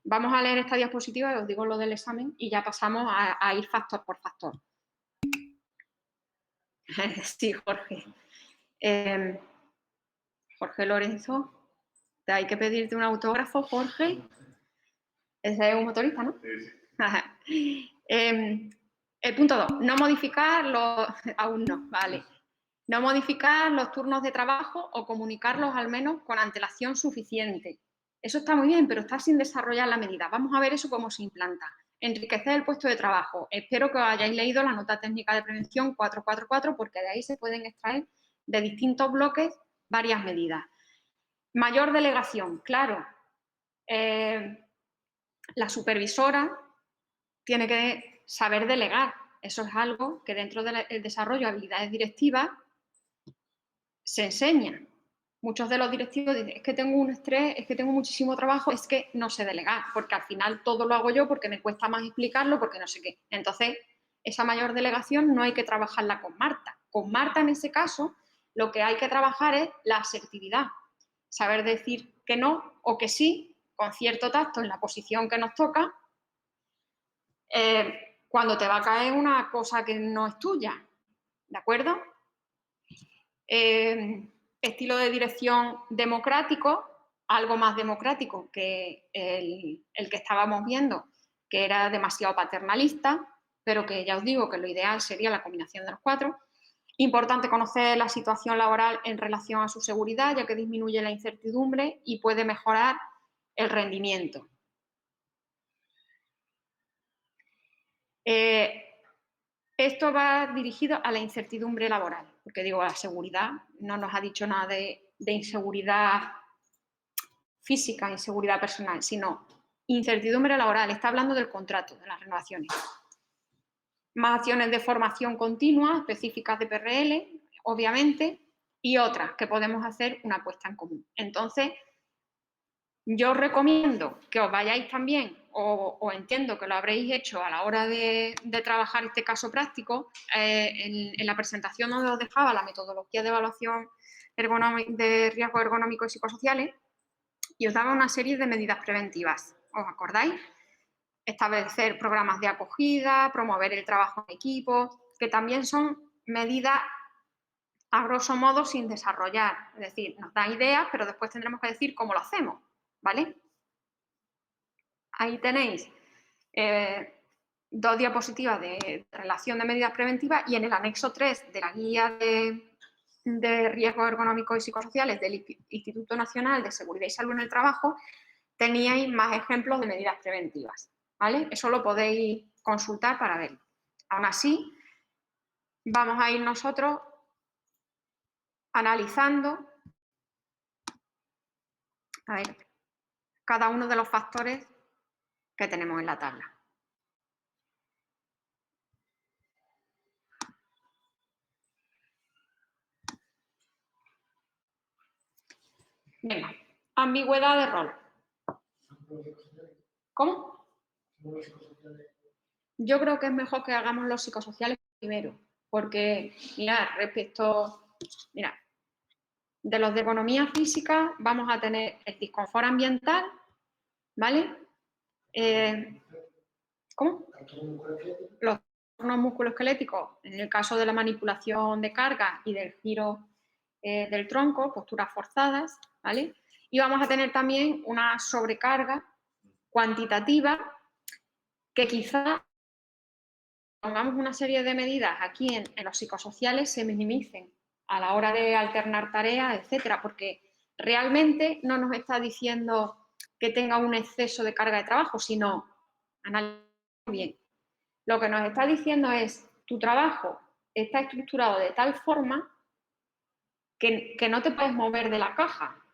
Vamos a leer esta diapositiva y os digo lo del examen y ya pasamos a ir factor por factor. Sí, Jorge. Jorge Lorenzo, ¿te hay que pedirte un autógrafo, Jorge? Ese es un motorista, ¿no? Sí. El punto 2, no modificar los... Aún no, vale. No modificar los turnos de trabajo o comunicarlos al menos con antelación suficiente. Eso está muy bien, pero está sin desarrollar la medida. Vamos a ver eso cómo se implanta. Enriquecer el puesto de trabajo. Espero que os hayáis leído la nota técnica de prevención 444 porque de ahí se pueden extraer de distintos bloques varias medidas. Mayor delegación, claro. La supervisora tiene que saber delegar. Eso es algo que dentro del desarrollo de habilidades directivas se enseña. Muchos de los directivos dicen, es que tengo un estrés, es que tengo muchísimo trabajo, es que no sé delegar, porque al final todo lo hago yo, porque me cuesta más explicarlo, porque no sé qué. Entonces, esa mayor delegación no hay que trabajarla con Marta. Con Marta, en ese caso, lo que hay que trabajar es la asertividad. Saber decir que no o que sí, con cierto tacto en la posición que nos toca, cuando te va a caer una cosa que no es tuya, ¿de acuerdo? Estilo de dirección democrático, algo más democrático que el que estábamos viendo, que era demasiado paternalista, pero que ya os digo que lo ideal sería la combinación de los cuatro. Importante conocer la situación laboral en relación a su seguridad, ya que disminuye la incertidumbre y puede mejorar el rendimiento. Esto va dirigido a la incertidumbre laboral, porque digo, la seguridad no nos ha dicho nada de inseguridad física, inseguridad personal, sino incertidumbre laboral. Está hablando del contrato, de las renovaciones. Más acciones de formación continua, específicas de PRL, obviamente, y otras que podemos hacer una apuesta en común. Entonces, yo os recomiendo que os vayáis también, o entiendo que lo habréis hecho a la hora de trabajar este caso práctico, en la presentación donde os dejaba la metodología de evaluación de riesgos ergonómicos y psicosociales, y os daba una serie de medidas preventivas. ¿Os acordáis? Establecer programas de acogida, promover el trabajo en equipo, que también son medidas a grosso modo sin desarrollar. Es decir, nos da ideas, pero después tendremos que decir cómo lo hacemos, ¿vale? Ahí tenéis 2 diapositivas de relación de medidas preventivas y en el anexo 3 de la guía de riesgos ergonómicos y psicosociales del Instituto Nacional de Seguridad y Salud en el Trabajo teníais más ejemplos de medidas preventivas, ¿vale? Eso lo podéis consultar para verlo. Aún así, vamos a ir nosotros analizando, a ver, cada uno de los factores que tenemos en la tabla. Venga, ambigüedad de rol. ¿Cómo? Yo creo que es mejor que hagamos los psicosociales primero, porque, mirad, de los de economía física vamos a tener el disconfort ambiental, ¿vale? ¿Cómo? Los trastornos musculoesqueléticos, en el caso de la manipulación de carga y del giro del tronco, posturas forzadas, ¿vale? Y vamos a tener también una sobrecarga cuantitativa que quizá pongamos una serie de medidas aquí en los psicosociales se minimicen a la hora de alternar tareas, etcétera, porque realmente no nos está diciendo que tenga un exceso de carga de trabajo, sino, analizando bien, lo que nos está diciendo es tu trabajo está estructurado de tal forma que no te puedes mover de la caja,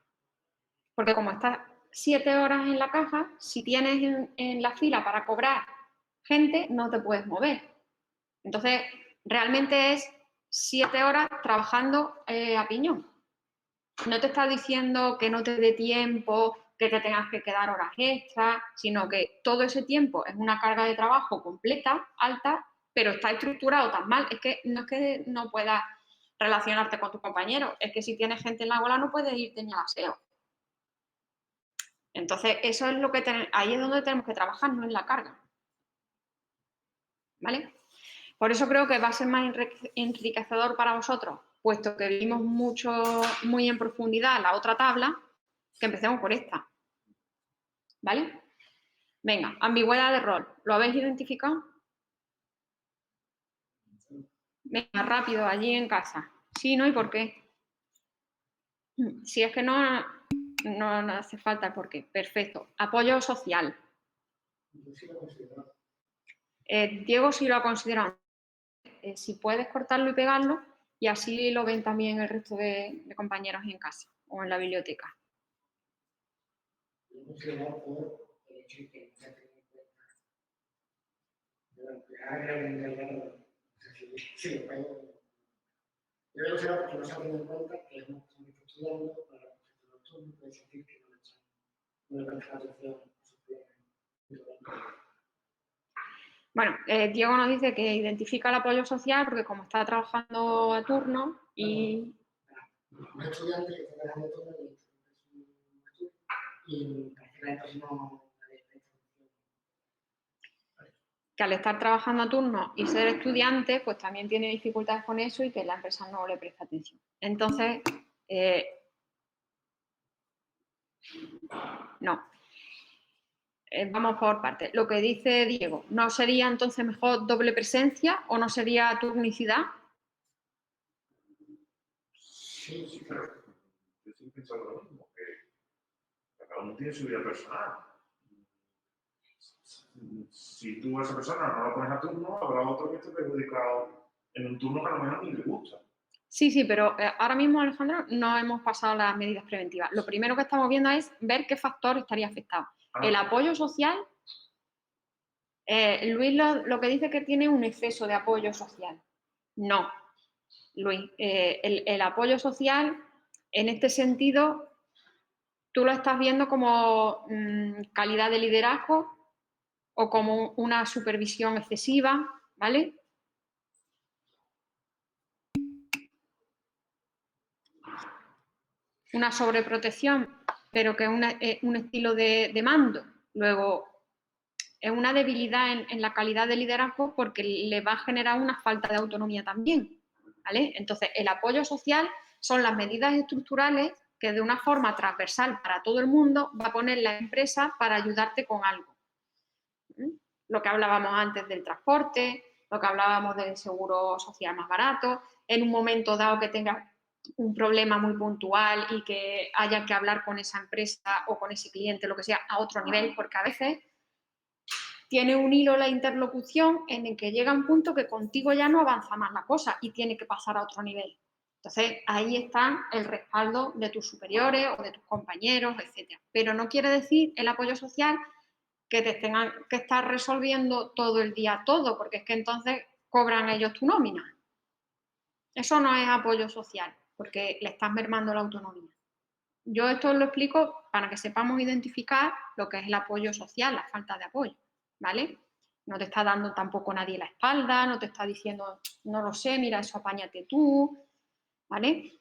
porque como estás 7 horas en la caja, si tienes en la fila para cobrar gente, no te puedes mover. Entonces, realmente es 7 horas trabajando a piñón. No te está diciendo que no te dé tiempo, que te tengas que quedar horas extras, sino que todo ese tiempo es una carga de trabajo completa, alta, pero está estructurado tan mal. Es que no puedas relacionarte con tus compañeros, es que si tienes gente en la bola no puedes irte ni al aseo. Entonces, eso es ahí es donde tenemos que trabajar, no en la carga. ¿Vale? Por eso creo que va a ser más enriquecedor para vosotros, puesto que vimos muy en profundidad la otra tabla, que empecemos por esta. ¿Vale? Venga, ambigüedad de rol. ¿Lo habéis identificado? Venga, rápido, allí en casa. Sí, ¿no? ¿Y por qué? Si es que no hace falta el por qué. Perfecto. Apoyo social. Diego sí lo ha considerado. Si puedes cortarlo y pegarlo, y así lo ven también el resto de compañeros en casa o en la biblioteca. en realidad, sí, yo creo que será porque no se ha tenido en cuenta que es una persona que está estudiando para el proyecto de turno, puede sentir que no le presta atención a sus problemas. Bueno, Diego nos dice que identifica el apoyo social porque como está trabajando a turno y... Un estudiante que está trabajando a turno y parece que la empresa no le presta atención. que al estar trabajando a turno y ser estudiante, pues también tiene dificultades con eso y que la empresa no le presta atención. Entonces, no. Vamos por partes. Lo que dice Diego, ¿no sería entonces mejor doble presencia o no sería turnicidad? Sí, pero yo estoy pensando lo mismo, que cada uno tiene su vida personal. Si tú a esa persona no la pones a turno, habrá otro que esté perjudicado en un turno que a lo mejor ni le gusta. Sí, pero ahora mismo, Alejandro, no hemos pasado las medidas preventivas. Lo primero que estamos viendo es ver qué factor estaría afectado. El apoyo social, Luis lo que dice es que tiene un exceso de apoyo social. No, Luis, el apoyo social, en este sentido, tú lo estás viendo como calidad de liderazgo o como una supervisión excesiva, ¿vale? Una sobreprotección, pero que es un estilo de mando. Luego, es una debilidad en la calidad de liderazgo porque le va a generar una falta de autonomía también, ¿vale? Entonces, el apoyo social son las medidas estructurales que de una forma transversal para todo el mundo va a poner la empresa para ayudarte con algo. Lo que hablábamos antes del transporte, lo que hablábamos del seguro social más barato, en un momento dado que tengas un problema muy puntual y que haya que hablar con esa empresa o con ese cliente, lo que sea, a otro nivel, porque a veces tiene un hilo la interlocución en el que llega un punto que contigo ya no avanza más la cosa y tiene que pasar a otro nivel. Entonces, ahí está el respaldo de tus superiores o de tus compañeros, etc. Pero no quiere decir el apoyo social que te tengan que estar resolviendo todo el día todo, porque es que entonces cobran ellos tu nómina. Eso no es apoyo social, porque le estás mermando la autonomía. Yo esto lo explico para que sepamos identificar lo que es el apoyo social, la falta de apoyo, ¿vale? No te está dando tampoco nadie la espalda, no te está diciendo, no lo sé, mira, eso apáñate tú, ¿vale?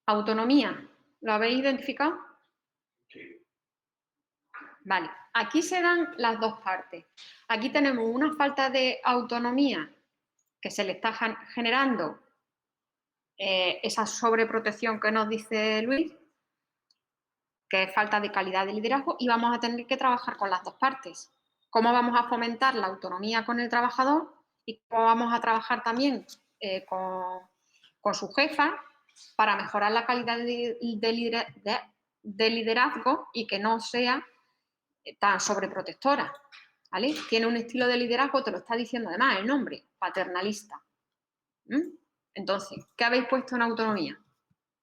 Autonomía, ¿lo habéis identificado? Sí. Vale, aquí se dan las dos partes. Aquí tenemos una falta de autonomía que se le está generando esa sobreprotección que nos dice Luis, que es falta de calidad de liderazgo, y vamos a tener que trabajar con las dos partes. Cómo vamos a fomentar la autonomía con el trabajador y cómo vamos a trabajar también con su jefa para mejorar la calidad de liderazgo y que no sea tan sobreprotectora, ¿vale? Tiene un estilo de liderazgo, te lo está diciendo además el nombre, paternalista. Entonces, ¿qué habéis puesto en autonomía?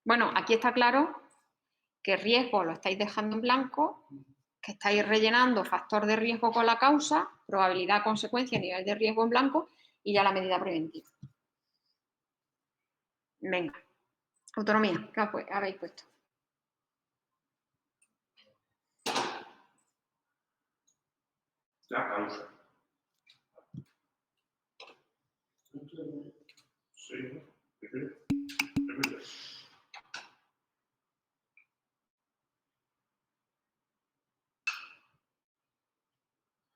Bueno, aquí está claro que riesgo lo estáis dejando en blanco, que estáis rellenando factor de riesgo con la causa, probabilidad, consecuencia, nivel de riesgo en blanco y ya la medida preventiva. Venga, autonomía, ¿qué habéis puesto? La causa. Sí,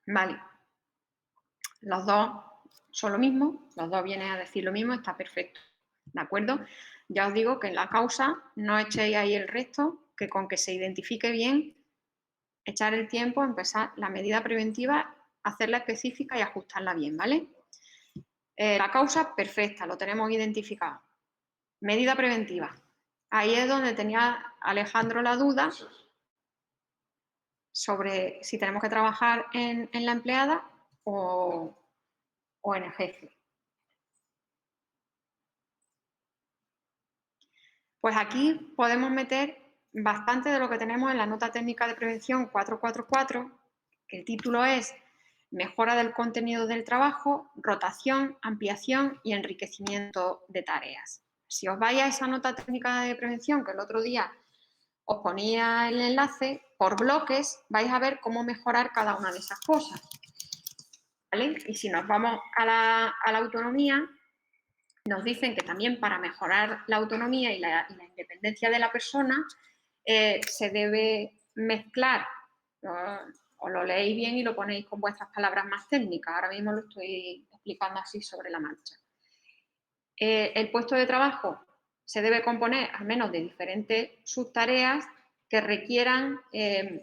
Vale. Los dos son lo mismo, los dos vienen a decir lo mismo, está perfecto. ¿De acuerdo? Ya os digo que en la causa no echéis ahí el resto, que con que se identifique bien, echar el tiempo, empezar la medida preventiva, hacerla específica y ajustarla bien, ¿vale? La causa, perfecta, lo tenemos identificado. Medida preventiva. Ahí es donde tenía Alejandro la duda sobre si tenemos que trabajar en la empleada o en el jefe. Pues aquí podemos meter bastante de lo que tenemos en la nota técnica de prevención 444, que el título es mejora del contenido del trabajo, rotación, ampliación y enriquecimiento de tareas. Si os vais a esa nota técnica de prevención que el otro día os ponía el enlace, por bloques vais a ver cómo mejorar cada una de esas cosas, ¿vale? Y si nos vamos a la autonomía, nos dicen que también para mejorar la autonomía y la independencia de la persona se debe mezclar, os lo leéis bien y lo ponéis con vuestras palabras más técnicas, ahora mismo lo estoy explicando así sobre la marcha. El puesto de trabajo se debe componer al menos de diferentes subtareas que requieran, ¿qué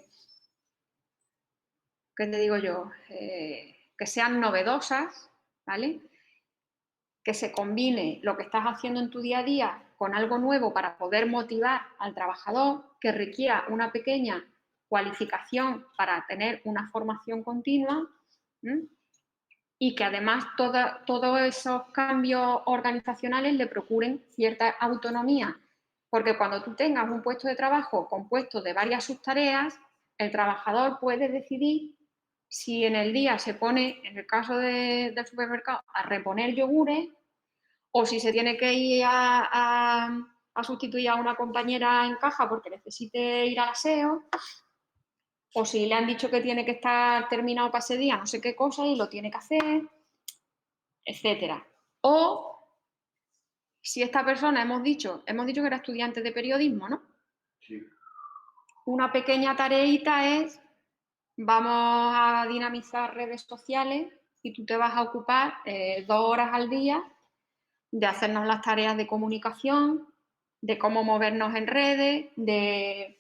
te digo yo? Que sean novedosas, ¿vale? Que se combine lo que estás haciendo en tu día a día con algo nuevo para poder motivar al trabajador, que requiera una pequeña cualificación para tener una formación continua, ¿sí? Y que además todos esos cambios organizacionales le procuren cierta autonomía, porque cuando tú tengas un puesto de trabajo compuesto de varias subtareas, el trabajador puede decidir si en el día se pone, en el caso del supermercado, a reponer yogures, o si se tiene que ir a sustituir a una compañera en caja porque necesite ir al aseo, o si le han dicho que tiene que estar terminado para ese día no sé qué cosa y lo tiene que hacer, etcétera. O si esta persona hemos dicho que era estudiante de periodismo, ¿no? Sí. Una pequeña tareita es, vamos a dinamizar redes sociales y tú te vas a ocupar 2 horas al día de hacernos las tareas de comunicación, de cómo movernos en redes, de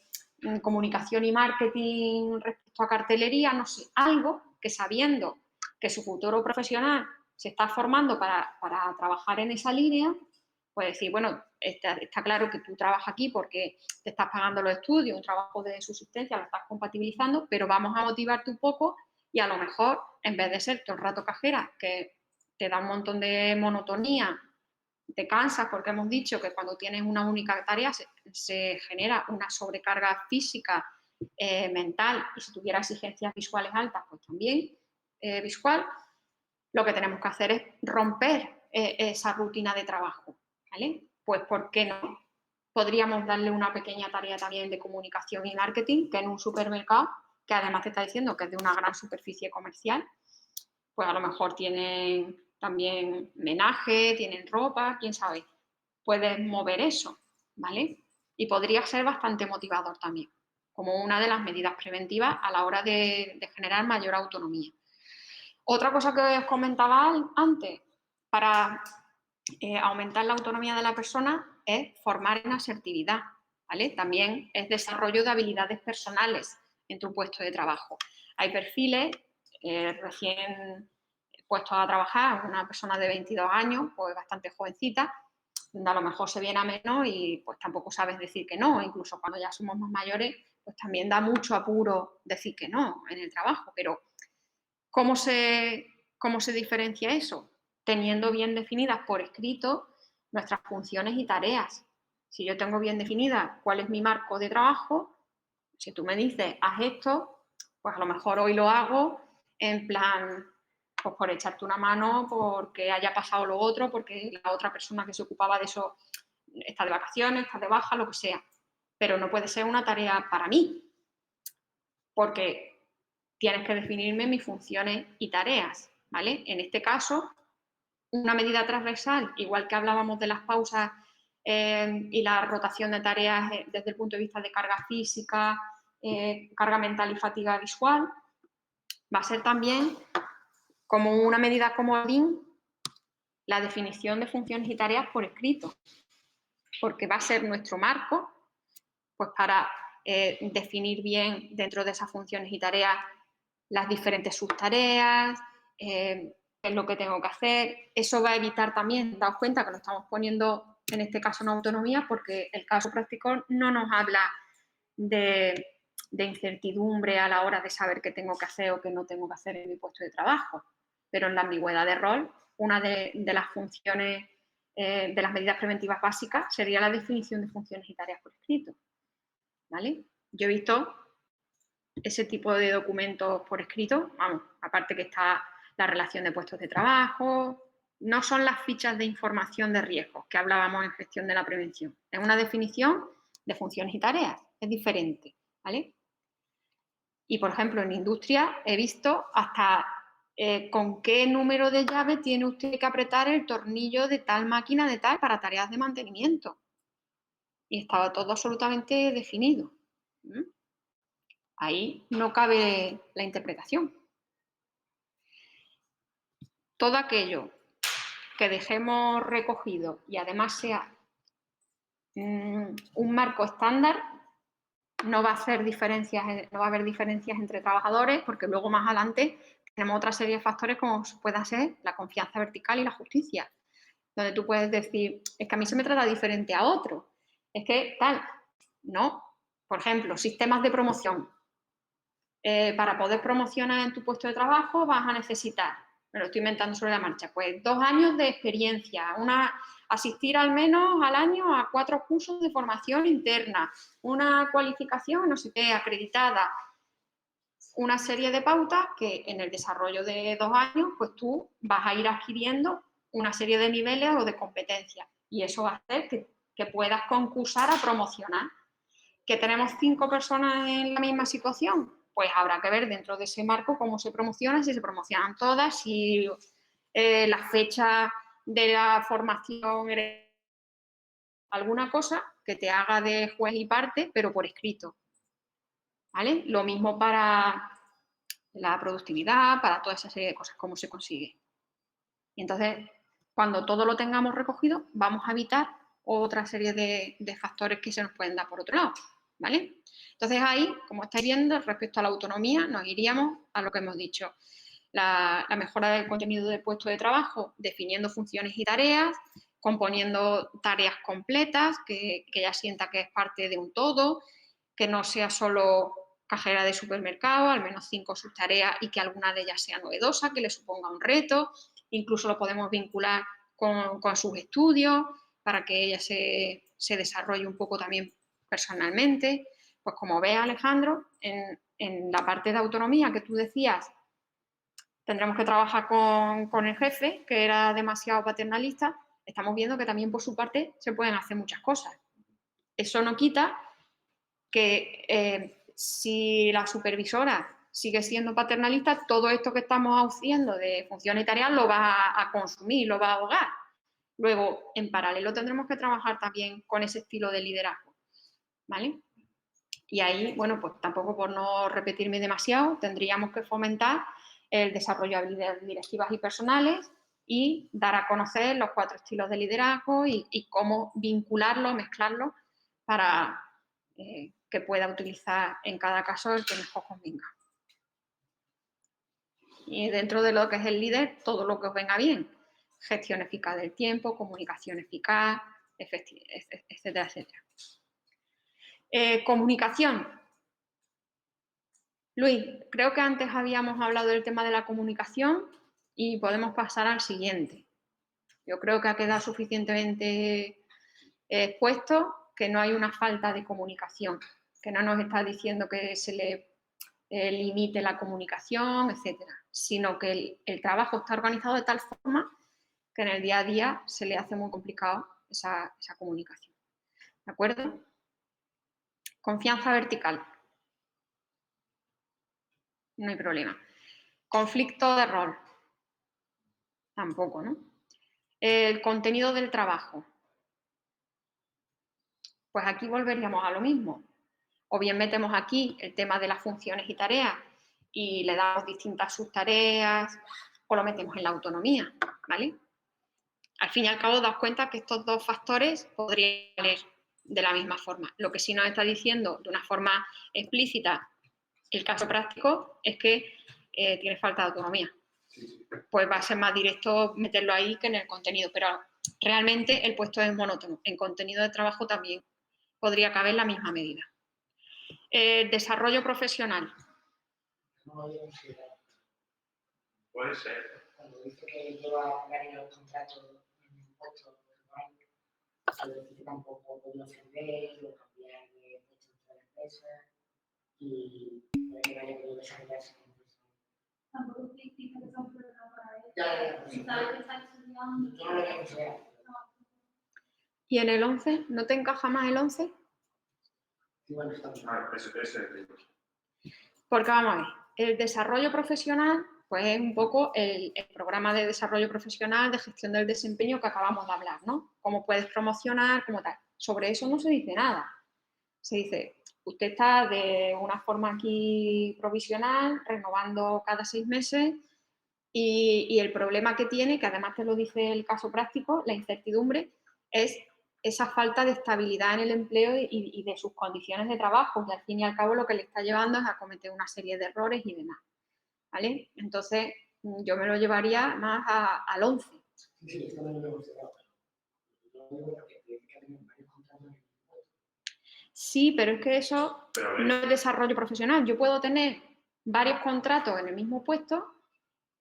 comunicación y marketing respecto a cartelería, no sé, algo que sabiendo que su futuro profesional se está formando para trabajar en esa línea, pues decir, bueno, está claro que tú trabajas aquí porque te estás pagando los estudios, un trabajo de subsistencia, lo estás compatibilizando, pero vamos a motivarte un poco y a lo mejor, en vez de ser todo el rato cajera, que te da un montón de monotonía, te cansas, porque hemos dicho que cuando tienes una única tarea se genera una sobrecarga física, mental, y si tuviera exigencias visuales altas, pues también visual. Lo que tenemos que hacer es romper esa rutina de trabajo, ¿vale? Pues, ¿por qué no? Podríamos darle una pequeña tarea también de comunicación y marketing, que en un supermercado, que además te está diciendo que es de una gran superficie comercial, pues a lo mejor tienen también menaje, tienen ropa, quién sabe. Puedes mover eso, ¿vale? Y podría ser bastante motivador también, como una de las medidas preventivas a la hora de generar mayor autonomía. Otra cosa que os comentaba antes, para aumentar la autonomía de la persona, es formar en asertividad, ¿vale? También es desarrollo de habilidades personales en tu puesto de trabajo. Hay perfiles recién puestos a trabajar, una persona de 22 años, pues bastante jovencita, donde a lo mejor se viene a menos y pues tampoco sabes decir que no, incluso cuando ya somos más mayores, pues también da mucho apuro decir que no en el trabajo, pero ¿cómo se diferencia eso? Teniendo bien definidas por escrito nuestras funciones y tareas. Si yo tengo bien definida cuál es mi marco de trabajo, si tú me dices, haz esto, pues a lo mejor hoy lo hago en plan, pues por echarte una mano, porque haya pasado lo otro, porque la otra persona que se ocupaba de eso está de vacaciones, está de baja, lo que sea. Pero no puede ser una tarea para mí, porque tienes que definirme mis funciones y tareas, ¿vale? En este caso, una medida transversal, igual que hablábamos de las pausas y la rotación de tareas desde el punto de vista de carga física, carga mental y fatiga visual, va a ser también como una medida comodín la definición de funciones y tareas por escrito, porque va a ser nuestro marco pues para definir bien dentro de esas funciones y tareas las diferentes subtareas, qué es lo que tengo que hacer. Eso va a evitar también, daos cuenta que lo estamos poniendo en este caso en autonomía, porque el caso práctico no nos habla de incertidumbre a la hora de saber qué tengo que hacer o qué no tengo que hacer en mi puesto de trabajo. Pero en la ambigüedad de rol, una de las funciones, de las medidas preventivas básicas sería la definición de funciones y tareas por escrito, ¿vale? Yo he visto ese tipo de documentos por escrito, vamos, aparte que está la relación de puestos de trabajo, no son las fichas de información de riesgos que hablábamos en gestión de la prevención. Es una definición de funciones y tareas, es diferente, ¿vale? Y, por ejemplo, en industria he visto hasta con qué número de llave tiene usted que apretar el tornillo de tal máquina de tal para tareas de mantenimiento. Y estaba todo absolutamente definido. Ahí no cabe la interpretación. Todo aquello que dejemos recogido y además sea un marco estándar, no va a haber diferencias entre trabajadores, porque luego más adelante tenemos otra serie de factores como pueda ser la confianza vertical y la justicia, donde tú puedes decir, es que a mí se me trata diferente a otro, es que tal, no. Por ejemplo, sistemas de promoción. Para poder promocionar en tu puesto de trabajo vas a necesitar, me lo estoy inventando sobre la marcha, pues 2 años de experiencia, asistir al menos al año a 4 cursos de formación interna, una cualificación, no sé qué, acreditada, una serie de pautas que en el desarrollo de 2 años, pues tú vas a ir adquiriendo una serie de niveles o de competencias y eso va a hacer que puedas concursar a promocionar. ¿Que tenemos 5 personas en la misma situación? Pues habrá que ver dentro de ese marco cómo se promociona, si se promocionan todas, si la fecha de la formación, alguna cosa que te haga de juez y parte, pero por escrito. ¿Vale? Lo mismo para la productividad, para toda esa serie de cosas, cómo se consigue. Y entonces, cuando todo lo tengamos recogido, vamos a evitar otra serie de factores que se nos pueden dar por otro lado. ¿Vale? Entonces ahí, como estáis viendo, respecto a la autonomía, nos iríamos a lo que hemos dicho. La mejora del contenido del puesto de trabajo, definiendo funciones y tareas, componiendo tareas completas, que ella sienta que es parte de un todo, que no sea solo cajera de supermercado, al menos 5 subtareas y que alguna de ellas sea novedosa, que le suponga un reto. Incluso lo podemos vincular con sus estudios para que ella se desarrolle un poco también personalmente. Pues como ves, Alejandro, en la parte de autonomía que tú decías, tendremos que trabajar con el jefe, que era demasiado paternalista, estamos viendo que también por su parte se pueden hacer muchas cosas. Eso no quita que si la supervisora sigue siendo paternalista, todo esto que estamos haciendo de funciones y tareas lo va a consumir, lo va a ahogar. Luego, en paralelo, tendremos que trabajar también con ese estilo de liderazgo, ¿vale? Y ahí, bueno, pues tampoco por no repetirme demasiado, tendríamos que fomentar el desarrollo de habilidades directivas y personales y dar a conocer los 4 estilos de liderazgo y cómo vincularlo, mezclarlo para que pueda utilizar en cada caso el que mejor convenga. Y dentro de lo que es el líder, todo lo que os venga bien. Gestión eficaz del tiempo, comunicación eficaz, etcétera, etcétera. Comunicación. Luis, creo que antes habíamos hablado del tema de la comunicación y podemos pasar al siguiente. Yo creo que ha quedado suficientemente expuesto que no hay una falta de comunicación, que no nos está diciendo que se le limite la comunicación, etcétera, sino que el trabajo está organizado de tal forma que en el día a día se le hace muy complicado esa comunicación. ¿De acuerdo? Confianza vertical. No hay problema. Conflicto de rol. Tampoco, ¿no? El contenido del trabajo. Pues aquí volveríamos a lo mismo. O bien metemos aquí el tema de las funciones y tareas y le damos distintas subtareas, o lo metemos en la autonomía, ¿vale? Al fin y al cabo, daos cuenta que estos 2 factores podrían valer de la misma forma. Lo que sí nos está diciendo de una forma explícita el caso práctico es que tiene falta de autonomía. Pues va a ser más directo meterlo ahí que en el contenido, pero realmente el puesto es monótono. En contenido de trabajo también podría caber la misma medida. Desarrollo profesional. No lo había considerado. Puede ser. Cuando dice que lleva varios contratos en un puesto, quiere decir que tampoco podía ascender o cambiar de puesto dentro de la empresa. y para que vaya a desarrollarse como persona. Tampoco dice que sea un problema para él. Ya, Si sabe que está estudiando. yo no lo voy a considerar. ¿Y en el 11? ¿No te encaja más el 11? Sí, bueno, está bien. Ese es el libro. Porque vamos a ver, el desarrollo profesional, pues es un poco el programa de desarrollo profesional de gestión del desempeño que acabamos de hablar, ¿no? Cómo puedes promocionar, cómo tal. Sobre eso no se dice nada. Se dice, usted está de una forma aquí provisional, renovando cada 6 meses y el problema que tiene, que además te lo dice el caso práctico, la incertidumbre, es esa falta de estabilidad en el empleo y de sus condiciones de trabajo, que al fin y al cabo lo que le está llevando es a cometer una serie de errores y demás, ¿vale? Entonces, yo me lo llevaría más al 11. Sí, sí, esto no lo he considerado. Yo lo digo porque tiene que tener varios contratos. Sí, pero es que eso Pero a ver, no es desarrollo profesional. Yo puedo tener varios contratos en el mismo puesto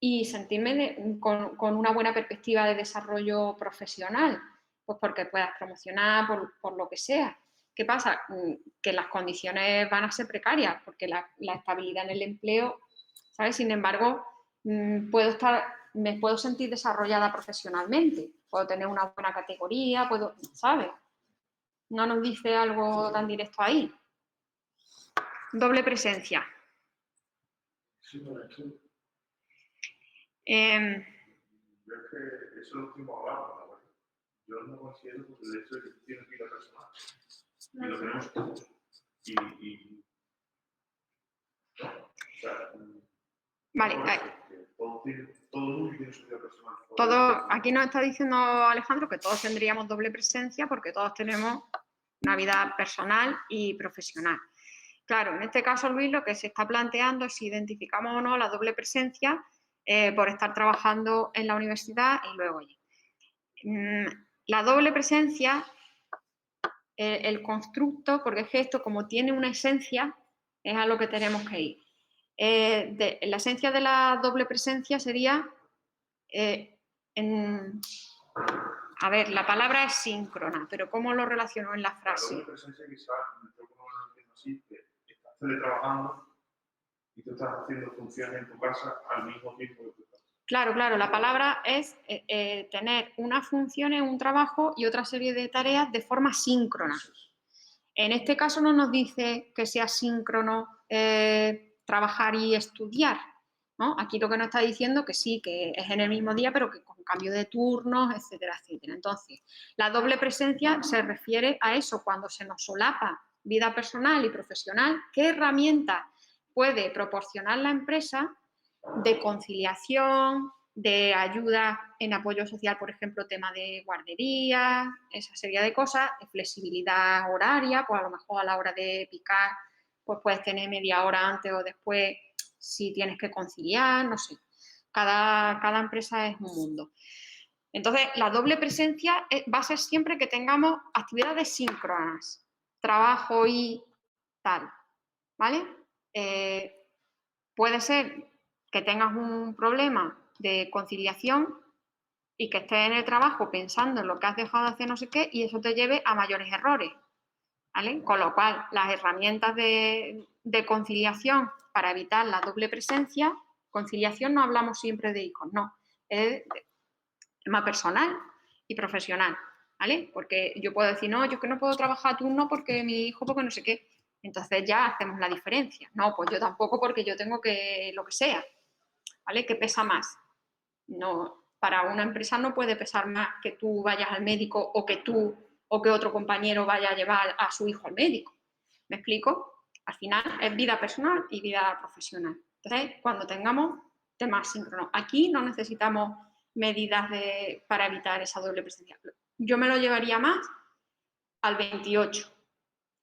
y sentirme con una buena perspectiva de desarrollo profesional, pues porque puedas promocionar por lo que sea. ¿Qué pasa? Que las condiciones van a ser precarias, porque la estabilidad en el empleo, ¿sabes? Sin embargo, me puedo sentir desarrollada profesionalmente, puedo tener una buena categoría, ¿sabes? No nos dice algo tan directo ahí. Doble presencia. Sí, por aquí. yo es que eso es lo que hemos hablado, ¿no? Yo no considero que el hecho de que tú tienes vida personal y lo tenemos todos. O sea, Vale, todo el mundo tiene su vida personal. aquí nos está diciendo Alejandro que todos tendríamos doble presencia porque todos tenemos una vida personal y profesional. Claro, en este caso, Luis, lo que se está planteando es si identificamos o no la doble presencia por estar trabajando en la universidad y luego allí. La doble presencia, el constructo, porque es que esto como tiene una esencia, es a lo que tenemos que ir. La esencia de la doble presencia sería, a ver, la palabra es síncrona, pero ¿cómo lo relaciono en la frase? La doble presencia quizás, yo como lo entiendo así, que estás teletrabajando y tú estás haciendo funciones en tu casa al mismo tiempo que tú estás. Claro, la palabra es tener unas funciones, un trabajo y otra serie de tareas de forma síncrona. En este caso no nos dice que sea síncrono trabajar y estudiar, ¿no? Aquí lo que nos está diciendo que sí, que es en el mismo día, pero que con cambio de turnos, etcétera, etcétera. Entonces, la doble presencia se refiere a eso, cuando se nos solapa vida personal y profesional, ¿qué herramienta puede proporcionar la empresa de conciliación, de ayuda en apoyo social, por ejemplo, tema de guardería, esa serie de cosas, de flexibilidad horaria, pues a lo mejor a la hora de picar, pues puedes tener media hora antes o después si tienes que conciliar, no sé. Cada empresa es un mundo. Entonces, la doble presencia va a ser siempre que tengamos actividades síncronas, trabajo y tal, ¿vale? Puede ser que tengas un problema de conciliación y que estés en el trabajo pensando en lo que has dejado de hacer no sé qué y eso te lleve a mayores errores, ¿vale? Con lo cual, las herramientas de conciliación para evitar la doble presencia, conciliación no hablamos siempre de hijos, no, es tema personal y profesional, ¿vale? Porque yo puedo decir, no, yo que no puedo trabajar a turno porque mi hijo, porque no sé qué. Entonces ya hacemos la diferencia. No, pues yo tampoco porque yo tengo que lo que sea, ¿vale? ¿Qué pesa más? No, para una empresa no puede pesar más que tú vayas al médico o que tú o que otro compañero vaya a llevar a su hijo al médico. ¿Me explico? Al final es vida personal y vida profesional. Entonces, cuando tengamos temas síncronos, aquí no necesitamos medidas para evitar esa doble presencia. Yo me lo llevaría más al 28,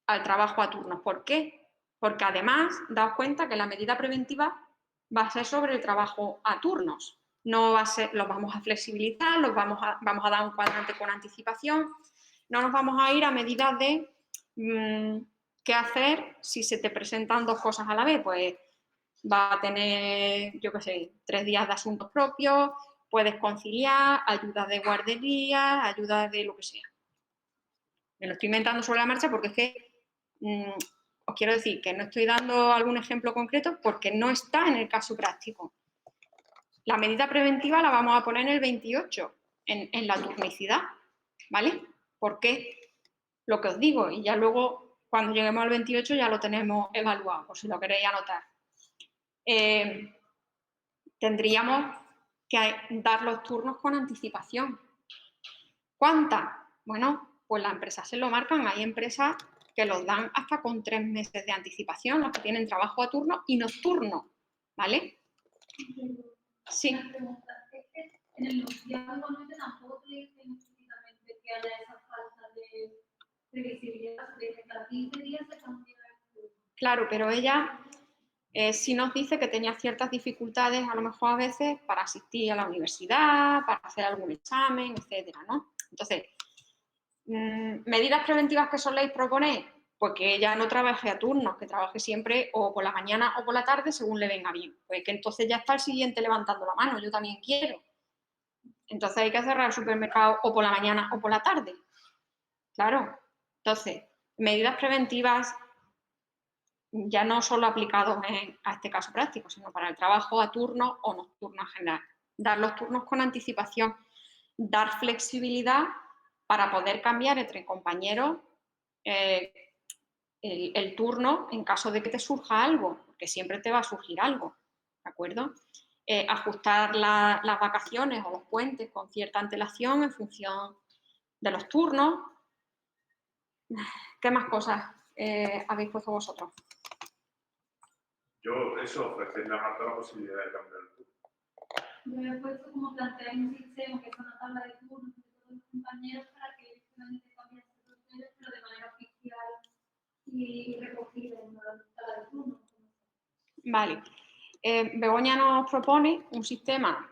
al trabajo a turnos. ¿Por qué? Porque además, daos cuenta que la medida preventiva va a ser sobre el trabajo a turnos. No va a ser, los vamos a flexibilizar, vamos a dar un cuadrante con anticipación. No nos vamos a ir a medidas de qué hacer si se te presentan dos cosas a la vez. Pues va a tener, yo qué sé, 3 días de asuntos propios, puedes conciliar, ayuda de guardería, ayuda de lo que sea. Me lo estoy inventando sobre la marcha porque es que os quiero decir que no estoy dando algún ejemplo concreto porque no está en el caso práctico. La medida preventiva la vamos a poner en el 28, en la turnicidad, ¿vale? ¿Por qué? Lo que os digo, y ya luego, cuando lleguemos al 28, ya lo tenemos evaluado, por si lo queréis anotar. Tendríamos que dar los turnos con anticipación. ¿Cuántas? Bueno, pues las empresas se lo marcan. Hay empresas que los dan hasta con 3 meses de anticipación, los que tienen trabajo a turno y nocturno, ¿vale? Sí. Una pregunta, es que en el enunciado igualmente tampoco te dicen explícitamente que haya esa falta de previsibilidad, de que cada 15 días se cambia el turno. Claro, pero ella sí nos dice que tenía ciertas dificultades, a lo mejor a veces, para asistir a la universidad, para hacer algún examen, etcétera, ¿no? Entonces, medidas preventivas que soléis proponer, pues que ella no trabaje a turnos, que trabaje siempre o por la mañana o por la tarde, según le venga bien. Pues que entonces ya está el siguiente levantando la mano, yo también quiero. Entonces hay que cerrar el supermercado o por la mañana o por la tarde. Claro. Entonces, medidas preventivas ya no solo aplicados a este caso práctico, sino para el trabajo a turno o nocturno en general. Dar los turnos con anticipación, dar flexibilidad para poder cambiar entre compañeros el turno en caso de que te surja algo, porque siempre te va a surgir algo, ¿de acuerdo? Ajustar las vacaciones o los puentes con cierta antelación en función de los turnos. ¿Qué más cosas habéis puesto vosotros? Yo, eso, ofrecerle a Marta la posibilidad de cambiar el turno. Yo he puesto como plantear un sistema que es una tabla de turnos de todos los compañeros para que ellos puedan intercambiar sus roles, pero de manera oficial y recogida en una tabla de turnos. Vale. Begoña nos propone un sistema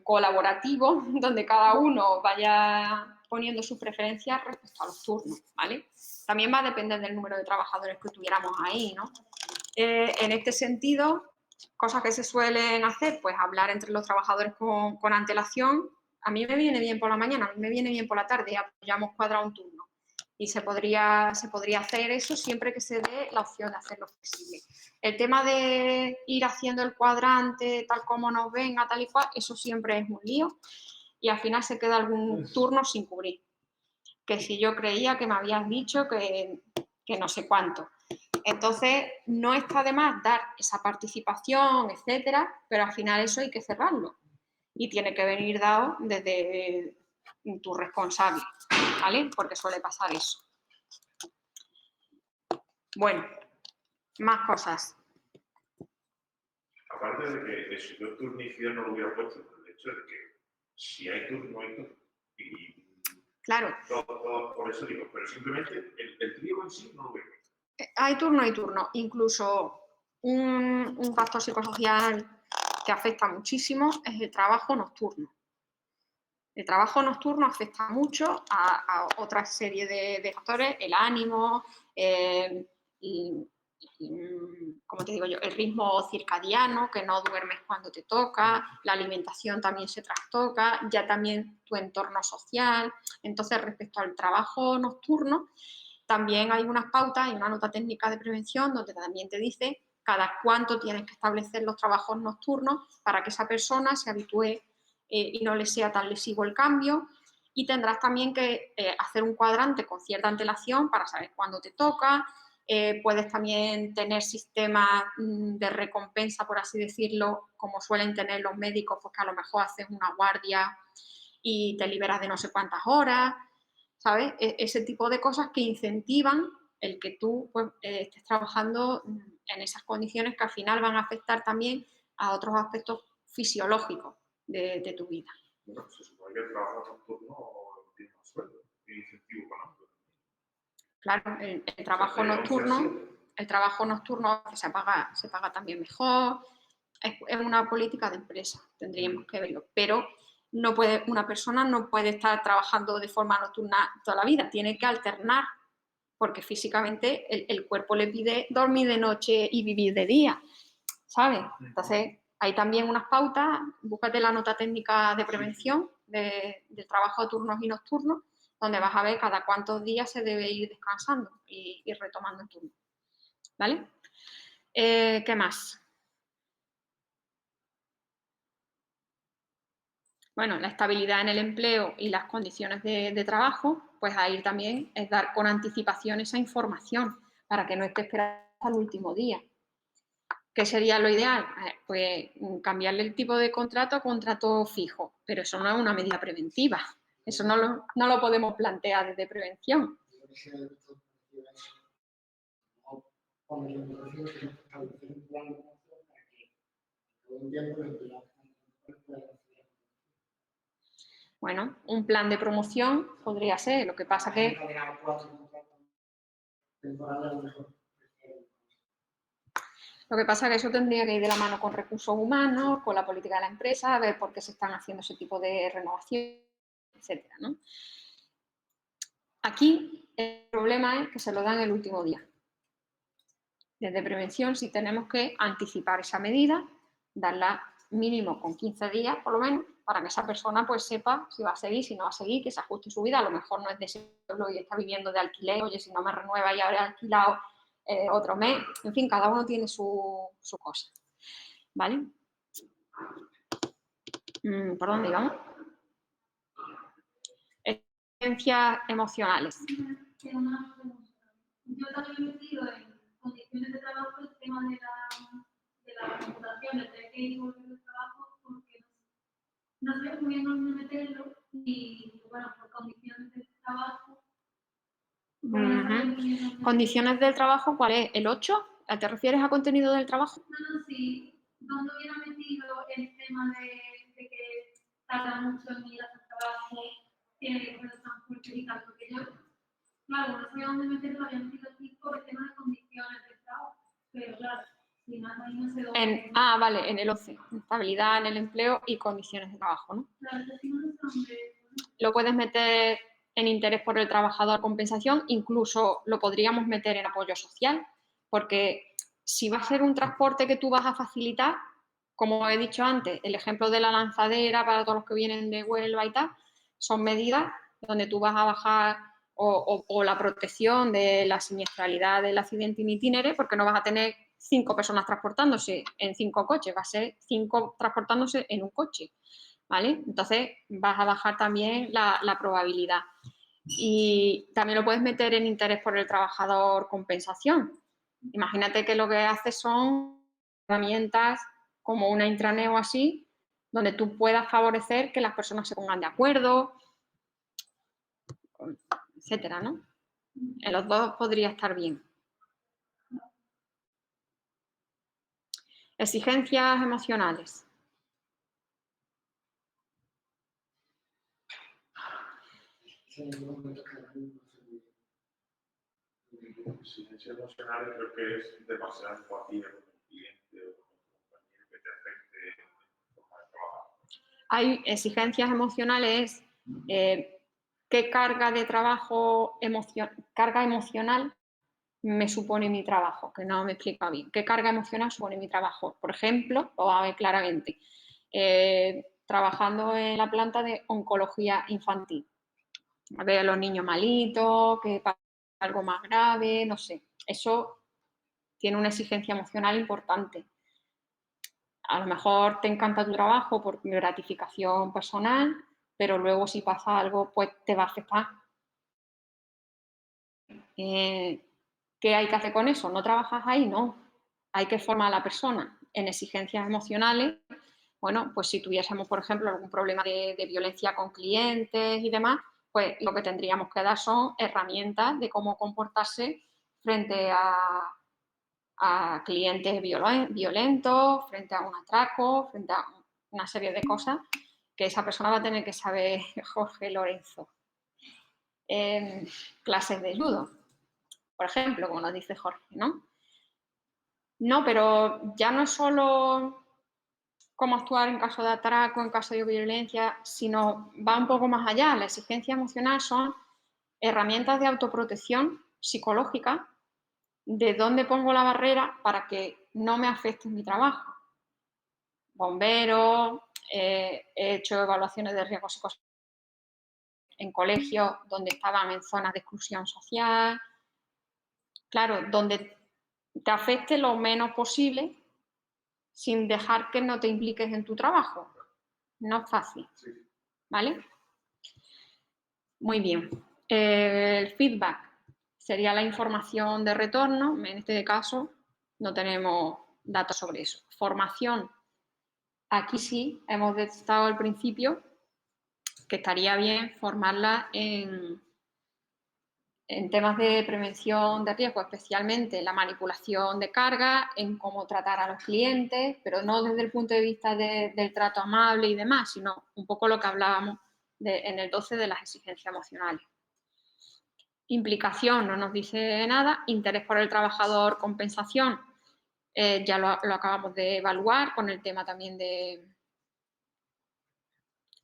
colaborativo donde cada uno vaya poniendo sus preferencias respecto a los turnos, ¿vale? También va a depender del número de trabajadores que tuviéramos ahí, ¿no? En este sentido, cosas que se suelen hacer, pues hablar entre los trabajadores con antelación. A mí me viene bien por la mañana, a mí me viene bien por la tarde, ya hemos cuadrado un turno. Y se podría hacer eso siempre que se dé la opción de hacerlo flexible. El tema de ir haciendo el cuadrante tal como nos venga, tal y cual, eso siempre es un lío y al final se queda algún turno sin cubrir. Que si yo creía que me habías dicho que no sé cuánto. Entonces, no está de más dar esa participación, etcétera, pero al final eso hay que cerrarlo y tiene que venir dado desde tu responsable, ¿vale? Porque suele pasar eso. Bueno, más cosas. Aparte de que eso, yo turnicidad no lo hubiera puesto, por el hecho de que si hay turno, hay turno. Y claro. Todo, por eso digo, pero simplemente el trío en sí no lo veo. Hay turno y turno. Incluso un factor psicosocial que afecta muchísimo es el trabajo nocturno. El trabajo nocturno afecta mucho a otra serie de factores, el ánimo, como te digo yo, el ritmo circadiano, que no duermes cuando te toca, la alimentación también se trastoca, ya también tu entorno social. Entonces, respecto al trabajo nocturno, también hay unas pautas y una nota técnica de prevención donde también te dice cada cuánto tienes que establecer los trabajos nocturnos para que esa persona se habitúe y no le sea tan lesivo el cambio. Y tendrás también que hacer un cuadrante con cierta antelación para saber cuándo te toca. Puedes también tener sistemas de recompensa, por así decirlo, como suelen tener los médicos, porque a lo mejor haces una guardia y te liberas de no sé cuántas horas, ¿sabes? Ese tipo de cosas que incentivan el que tú pues, estés trabajando en esas condiciones que al final van a afectar también a otros aspectos fisiológicos de tu vida. Bueno, se supone que el trabajo nocturno tiene más sueldo, tiene incentivo económico. Claro, el trabajo nocturno se paga también mejor, es una política de empresa, tendríamos que verlo, pero una persona no puede estar trabajando de forma nocturna toda la vida, tiene que alternar, porque físicamente el cuerpo le pide dormir de noche y vivir de día, ¿sabes? Entonces, hay también unas pautas, búscate la nota técnica de prevención del trabajo de turnos y nocturnos, donde vas a ver cada cuántos días se debe ir descansando y retomando el turno. ¿vale? ¿Qué más? Bueno, la estabilidad en el empleo y las condiciones de trabajo, pues ahí también es dar con anticipación esa información para que no esté esperando hasta el último día. ¿Qué sería lo ideal? Pues cambiarle el tipo de contrato a contrato fijo, pero eso no es una medida preventiva. Eso no lo podemos plantear desde prevención. Yo que sea el doctor parecido a eso, no poner un negocio, sino establecer un plan de negocio para que todo un tiempo los empleados puedan acceder. Bueno, un plan de promoción podría ser, lo que pasa que... Encadenar 4 contratos temporales a lo mejor. Lo que pasa es que eso tendría que ir de la mano con recursos humanos, con la política de la empresa, a ver por qué se están haciendo ese tipo de renovación, etcétera, ¿no? Aquí el problema es que se lo dan el último día. Desde prevención sí tenemos que anticipar esa medida, darla mínimo con 15 días por lo menos, para que esa persona pues sepa si va a seguir, si no va a seguir, que se ajuste su vida. A lo mejor no es de ese pueblo y está viviendo de alquiler, oye, si no me renueva y habré alquilado otro mes. En fin, cada uno tiene su cosa, ¿vale? ¿Por dónde íbamos? Experiencias emocionales. Yo también he metido en condiciones de trabajo el tema de la computación, el tener que ir y volver al trabajo, porque no sé muy bien dónde meterlo y, bueno, por condiciones de trabajo. Condiciones del trabajo, ¿cuál es? ¿El 8? ¿Te refieres a contenido del trabajo? No, sí. ¿Dónde hubiera metido el tema de que tarda mucho en ir a su trabajo, tiene que ser transporte y tal? Porque yo, claro, no sabía dónde meterlo, lo había metido aquí por el tema de condiciones del trabajo. Pero claro, si no, ahí no sé dónde. Vale, en el 11. Estabilidad en el empleo y condiciones de trabajo, ¿no? Claro, si no sé dónde. Lo puedes meter en interés por el trabajador, compensación, incluso lo podríamos meter en apoyo social, porque si va a ser un transporte que tú vas a facilitar, como he dicho antes, el ejemplo de la lanzadera para todos los que vienen de Huelva y tal, son medidas donde tú vas a bajar o la protección de la siniestralidad del accidente in itinere, porque no vas a tener 5 personas transportándose en 5 coches, va a ser 5 transportándose en un coche, ¿vale? Entonces vas a bajar también la probabilidad. Y también lo puedes meter en interés por el trabajador, compensación. Imagínate que lo que haces son herramientas como una intranet o así, donde tú puedas favorecer que las personas se pongan de acuerdo, etcétera, ¿no? En los dos podría estar bien. Exigencias emocionales. Exigencias emocionales creo que es demasiada empatía con el cliente o con tu compañero que te afecte en forma de trabajo. Hay exigencias emocionales, ¿qué carga de trabajo, carga emocional me supone mi trabajo? Que no me explica bien. ¿Qué carga emocional supone mi trabajo? Por ejemplo, lo va a ver claramente, trabajando en la planta de oncología infantil. Veo a los niños malitos, que pasa algo más grave, no sé. Eso tiene una exigencia emocional importante. A lo mejor te encanta tu trabajo por gratificación personal, pero luego si pasa algo, pues te va a afectar. ¿Qué hay que hacer con eso? ¿No trabajas ahí? No. Hay que formar a la persona en exigencias emocionales. Bueno, pues si tuviésemos, por ejemplo, algún problema de violencia con clientes y demás, pues lo que tendríamos que dar son herramientas de cómo comportarse frente a clientes violentos, frente a un atraco, frente a una serie de cosas que esa persona va a tener que saber, Jorge Lorenzo. Clases de judo, por ejemplo, como nos dice Jorge, ¿no? No, pero ya no es solo cómo actuar en caso de atraco, en caso de violencia, sino va un poco más allá. La exigencia emocional son herramientas de autoprotección psicológica, de dónde pongo la barrera para que no me afecte mi trabajo. Bomberos, he hecho evaluaciones de riesgos psicosociales en colegios donde estaban en zonas de exclusión social. Claro, donde te afecte lo menos posible sin dejar que no te impliques en tu trabajo. No es fácil, Sí. ¿vale? Muy bien. El feedback sería la información de retorno. En este caso no tenemos datos sobre eso. Formación. Aquí sí hemos detectado al principio que estaría bien formarla en temas de prevención de riesgo, especialmente la manipulación de carga, en cómo tratar a los clientes, pero no desde el punto de vista del trato amable y demás, sino un poco lo que hablábamos en el 12 de las exigencias emocionales. Implicación no nos dice nada. Interés por el trabajador, compensación, ya lo acabamos de evaluar con el tema también de...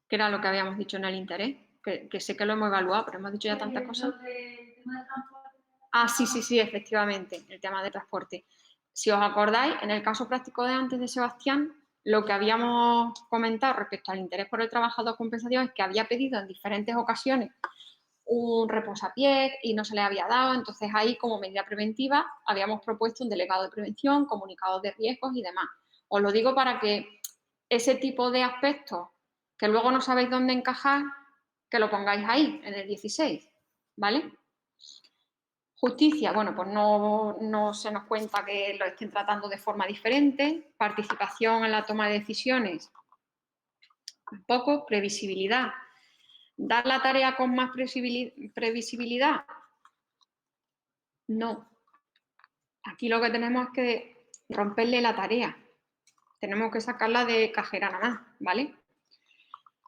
¿Qué era lo que habíamos dicho en el interés? Que sé que lo hemos evaluado, pero hemos dicho ya tantas cosas. Ah, sí, efectivamente, el tema de transporte. Si os acordáis, en el caso práctico de antes de Sebastián, lo que habíamos comentado respecto al interés por el trabajador compensación es que había pedido en diferentes ocasiones un reposapiés y no se le había dado, entonces ahí como medida preventiva habíamos propuesto un delegado de prevención, comunicados de riesgos y demás. Os lo digo para que ese tipo de aspectos que luego no sabéis dónde encajar, que lo pongáis ahí, en el 16, ¿vale? Justicia, bueno, pues no se nos cuenta que lo estén tratando de forma diferente. Participación en la toma de decisiones, un poco. Previsibilidad. ¿Dar la tarea con más previsibilidad? No. Aquí lo que tenemos es que romperle la tarea. Tenemos que sacarla de cajera nada más, ¿vale?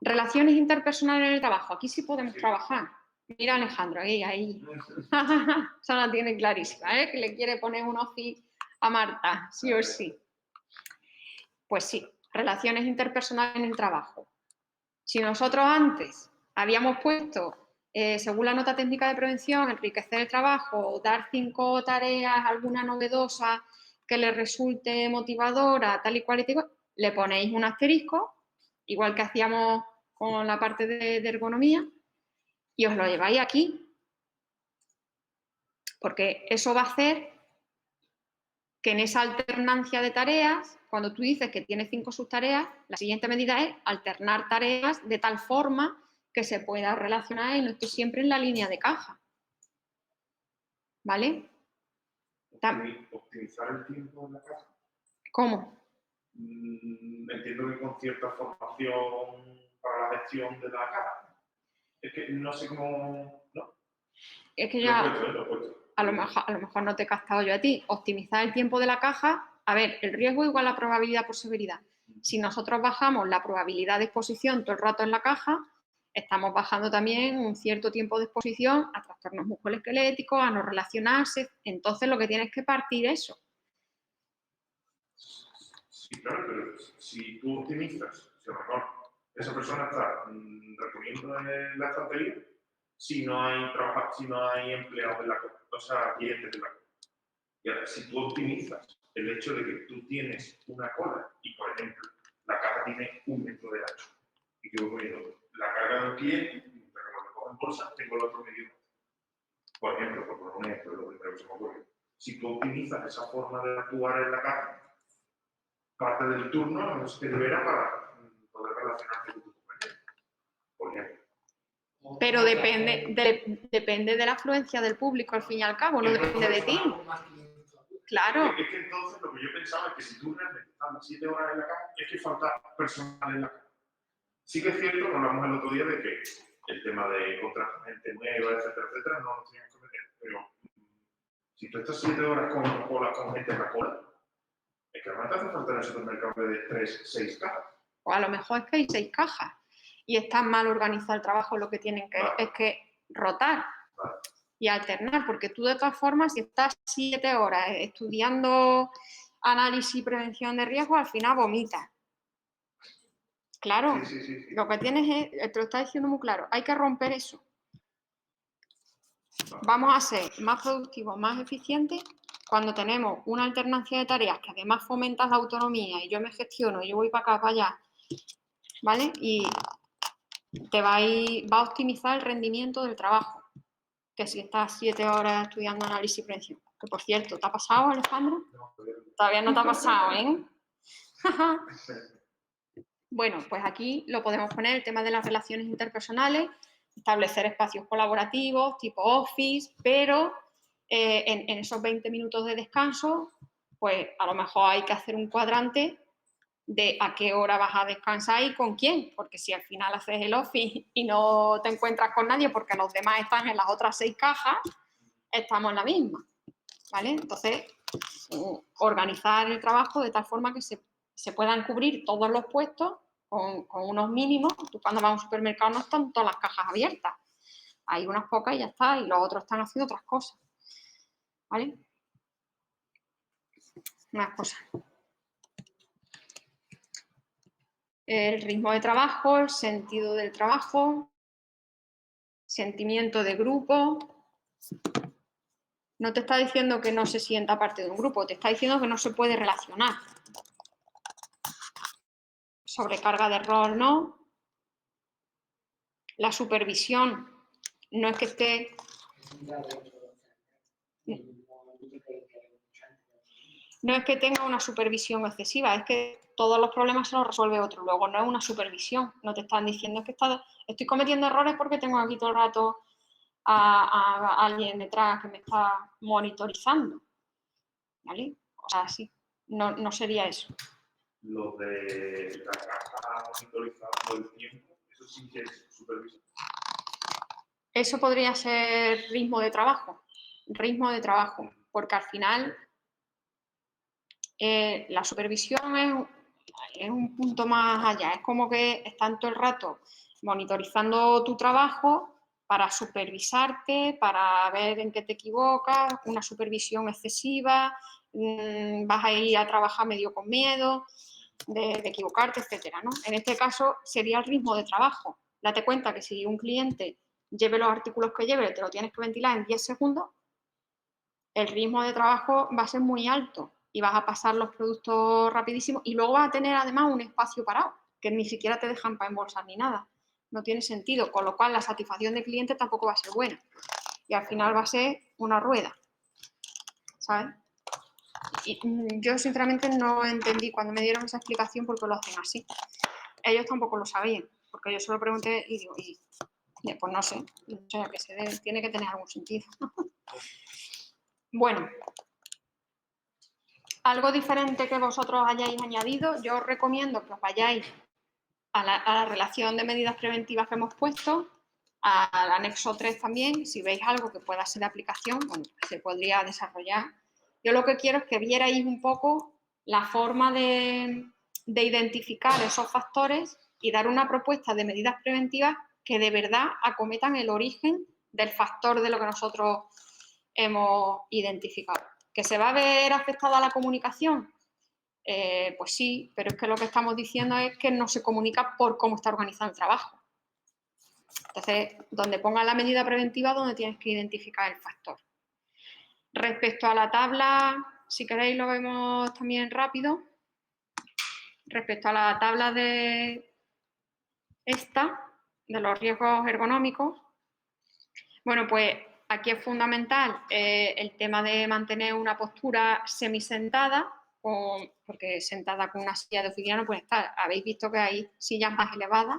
Relaciones interpersonales en el trabajo. Aquí sí podemos trabajar. Mira Alejandro, ahí. Esa la tiene clarísima, ¿eh? Que le quiere poner un office a Marta, sí o sí. Pues sí, relaciones interpersonales en el trabajo. Si nosotros antes habíamos puesto, según la nota técnica de prevención, enriquecer el trabajo, dar 5 tareas, alguna novedosa que le resulte motivadora, tal y cual, le ponéis un asterisco, igual que hacíamos con la parte de ergonomía, y os lo lleváis aquí, porque eso va a hacer que en esa alternancia de tareas, cuando tú dices que tienes 5 subtareas, la siguiente medida es alternar tareas de tal forma que se pueda relacionar y no esté siempre en la línea de caja. ¿Vale? Optimizar el tiempo en la casa. ¿Cómo? Entiendo que con cierta formación para la gestión de la casa. Es que no sé cómo... ¿no? Es que ya... Lo he puesto. A lo mejor no te he captado yo a ti. Optimizar el tiempo de la caja. A ver, el riesgo igual a la probabilidad por severidad. Si nosotros bajamos la probabilidad de exposición todo el rato en la caja, estamos bajando también un cierto tiempo de exposición a trastornos musculoesqueléticos, a no relacionarse. Entonces, lo que tienes que partir es eso. Sí, claro, pero si tú optimizas, si a lo mejor esa persona está reponiendo en la estantería, si no hay empleados en la cola, o sea, clientes de la cola. Y ahora, si tú optimizas el hecho de que tú tienes una cola y, por ejemplo, la caja tiene 1 metro de ancho y yo voy poniendo la carga del cliente, mientras que lo cojo en bolsa, tengo el otro medio metro. Por ejemplo, por poner un ejemplo, lo primero que se me ocurre. Si tú optimizas esa forma de actuar en la caja, parte del turno no se te libera para poder relacionarte con tu compañero, por ejemplo. Pero depende de la afluencia del público, al fin y al cabo, no depende de ti. Claro. Es que entonces lo que yo pensaba es que si tú realmente estás 7 horas en la caja, es que falta personal en la caja. Sí que es cierto, nos hablamos el otro día de que el tema de contratar gente nueva, etcétera, no nos teníamos que meter. Pero si tú estás 7 horas con gente en la cola, es que realmente hace falta en el supermercado de 3, 6 cajas. O a lo mejor es que hay 6 cajas y está mal organizado el trabajo, lo que tienen que es que rotar y alternar, porque tú de todas formas, si estás 7 horas estudiando análisis y prevención de riesgo, al final vomitas. Claro, Sí. lo que tienes es, te lo está diciendo muy claro, hay que romper eso. Vamos a ser más productivos, más eficientes cuando tenemos una alternancia de tareas que además fomentas la autonomía y yo me gestiono, yo voy para acá, para allá, ¿vale? Y va a optimizar el rendimiento del trabajo, que si estás 7 horas estudiando análisis y prevención. Que por cierto, ¿te ha pasado, Alejandro? No, Todavía no te ha pasado, ¿eh? Bueno, pues aquí lo podemos poner, el tema de las relaciones interpersonales, establecer espacios colaborativos, tipo office, pero en esos 20 minutos de descanso, pues a lo mejor hay que hacer un cuadrante de a qué hora vas a descansar y con quién, porque si al final haces el office y no te encuentras con nadie porque los demás están en las otras 6 cajas, estamos en la misma, ¿vale? Entonces, organizar el trabajo de tal forma que se puedan cubrir todos los puestos con unos mínimos. Tú cuando vas a un supermercado no están todas las cajas abiertas, hay unas pocas y ya está, y los otros están haciendo otras cosas, ¿vale? Más cosas. El ritmo de trabajo, el sentido del trabajo, sentimiento de grupo. No te está diciendo que no se sienta parte de un grupo, te está diciendo que no se puede relacionar. Sobrecarga de rol, ¿no? La supervisión no es que esté... No es que tenga una supervisión excesiva, es que todos los problemas se los resuelve otro. Luego no es una supervisión, no te están diciendo que estoy cometiendo errores porque tengo aquí todo el rato a alguien detrás que me está monitorizando, ¿vale? O sea, sí, no sería eso. Lo de la caja monitorizando el tiempo, eso sí que es supervisión. Eso podría ser ritmo de trabajo, porque al final la supervisión es un punto más allá, es como que están todo el rato monitorizando tu trabajo para supervisarte, para ver en qué te equivocas, una supervisión excesiva, vas a ir a trabajar medio con miedo de equivocarte, etcétera, ¿no? En este caso sería el ritmo de trabajo. Date cuenta que si un cliente lleve los artículos que lleve, te lo tienes que ventilar en 10 segundos, el ritmo de trabajo va a ser muy alto y vas a pasar los productos rapidísimo y luego vas a tener además un espacio parado, que ni siquiera te dejan para embolsar ni nada. No tiene sentido, con lo cual la satisfacción del cliente tampoco va a ser buena. Y al final va a ser una rueda, ¿sabes? Y yo sinceramente no entendí cuando me dieron esa explicación por qué lo hacen así. Ellos tampoco lo sabían, porque yo se lo pregunté y digo, pues no sé a qué se debe, tiene que tener algún sentido. Bueno, algo diferente que vosotros hayáis añadido, yo os recomiendo que os vayáis a la relación de medidas preventivas que hemos puesto, al anexo 3 también, si veis algo que pueda ser de aplicación, bueno, se podría desarrollar. Yo lo que quiero es que vierais un poco la forma de identificar esos factores y dar una propuesta de medidas preventivas que de verdad acometan el origen del factor de lo que nosotros hemos identificado. ¿Que se va a ver afectada la comunicación? Pues sí, pero es que lo que estamos diciendo es que no se comunica por cómo está organizado el trabajo. Entonces, donde pongas la medida preventiva, donde tienes que identificar el factor. Respecto a la tabla, si queréis lo vemos también rápido. Respecto a la tabla de los riesgos ergonómicos, bueno, pues aquí es fundamental el tema de mantener una postura semisentada, porque sentada con una silla de oficina no puede estar. Habéis visto que hay sillas más elevadas.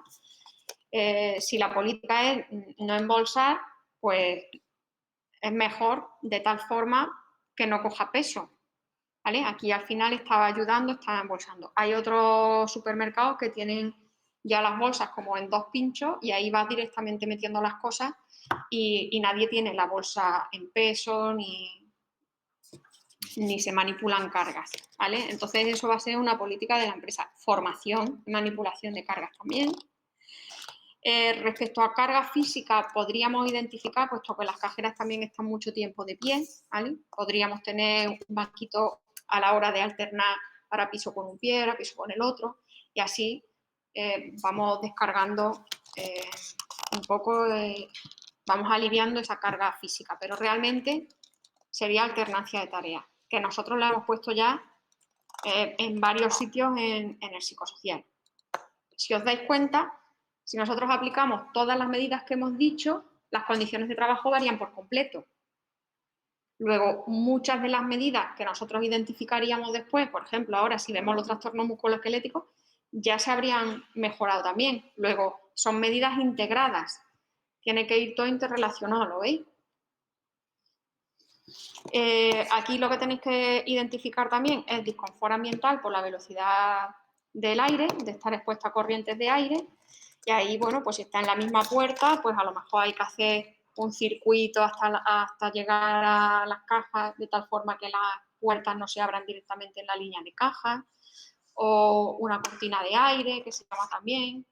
Si la política es no embolsar, pues es mejor de tal forma que no coja peso, ¿vale? Aquí al final estaba ayudando, estaba embolsando. Hay otros supermercados que tienen ya las bolsas como en 2 pinchos y ahí vas directamente metiendo las cosas y nadie tiene la bolsa en peso ni se manipulan cargas, ¿vale? Entonces eso va a ser una política de la empresa. Formación, manipulación de cargas también. Respecto a carga física, podríamos identificar, puesto que las cajeras también están mucho tiempo de pie, ¿vale? Podríamos tener un banquito a la hora de alternar para piso con un pie, ahora piso con el otro, y así vamos descargando un poco, vamos aliviando esa carga física, pero realmente sería alternancia de tareas, que nosotros la hemos puesto ya en varios sitios en el psicosocial. Si os dais cuenta, si nosotros aplicamos todas las medidas que hemos dicho, las condiciones de trabajo varían por completo. Luego, muchas de las medidas que nosotros identificaríamos después, por ejemplo, ahora si vemos los trastornos musculoesqueléticos, ya se habrían mejorado también. Luego, son medidas integradas. Tiene que ir todo interrelacionado, ¿lo veis? Aquí lo que tenéis que identificar también es disconfort ambiental por la velocidad del aire, de estar expuesta a corrientes de aire. Y ahí, bueno, pues si está en la misma puerta, pues a lo mejor hay que hacer un circuito hasta llegar a las cajas, de tal forma que las puertas no se abran directamente en la línea de caja, o una cortina de aire, que se llama también,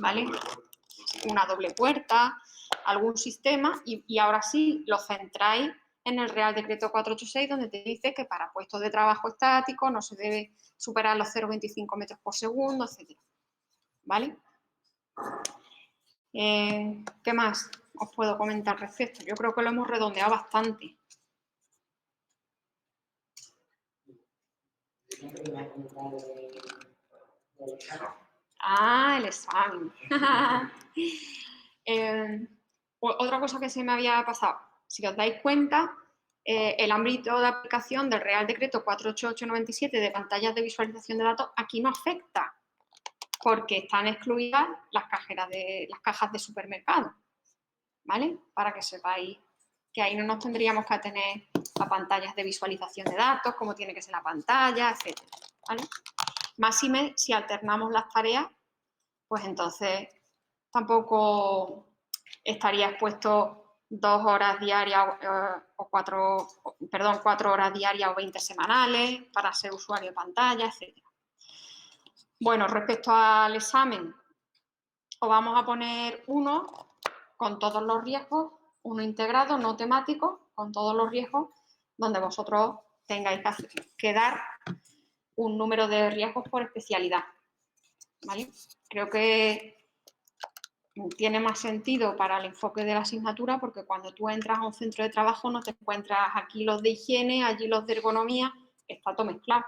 ¿vale? Una doble puerta, algún sistema, y ahora sí lo centráis en el Real Decreto 486, donde te dice que para puestos de trabajo estáticos no se debe superar los 0,25 metros por segundo, etc. ¿Vale? ¿Qué más os puedo comentar al respecto? Yo creo que lo hemos redondeado bastante. Ah, el examen. Otra cosa que se me había pasado, si os dais cuenta, el ámbito de aplicación del Real Decreto 488/97 de pantallas de visualización de datos aquí no afecta, porque están excluidas las cajas de supermercado, ¿vale? Para que sepáis que ahí no nos tendríamos que atener a pantallas de visualización de datos, como tiene que ser la pantalla, etc. ¿Vale? Máxime, si alternamos las tareas, pues entonces tampoco estaría expuesto 2 horas diarias o 4 horas diarias o 20 semanales para ser usuario de pantalla, etc. Bueno, respecto al examen, os vamos a poner uno con todos los riesgos, uno integrado, no temático, con todos los riesgos, donde vosotros tengáis que dar un número de riesgos por especialidad, ¿vale? Creo que tiene más sentido para el enfoque de la asignatura, porque cuando tú entras a un centro de trabajo no te encuentras aquí los de higiene, allí los de ergonomía, está todo mezclado.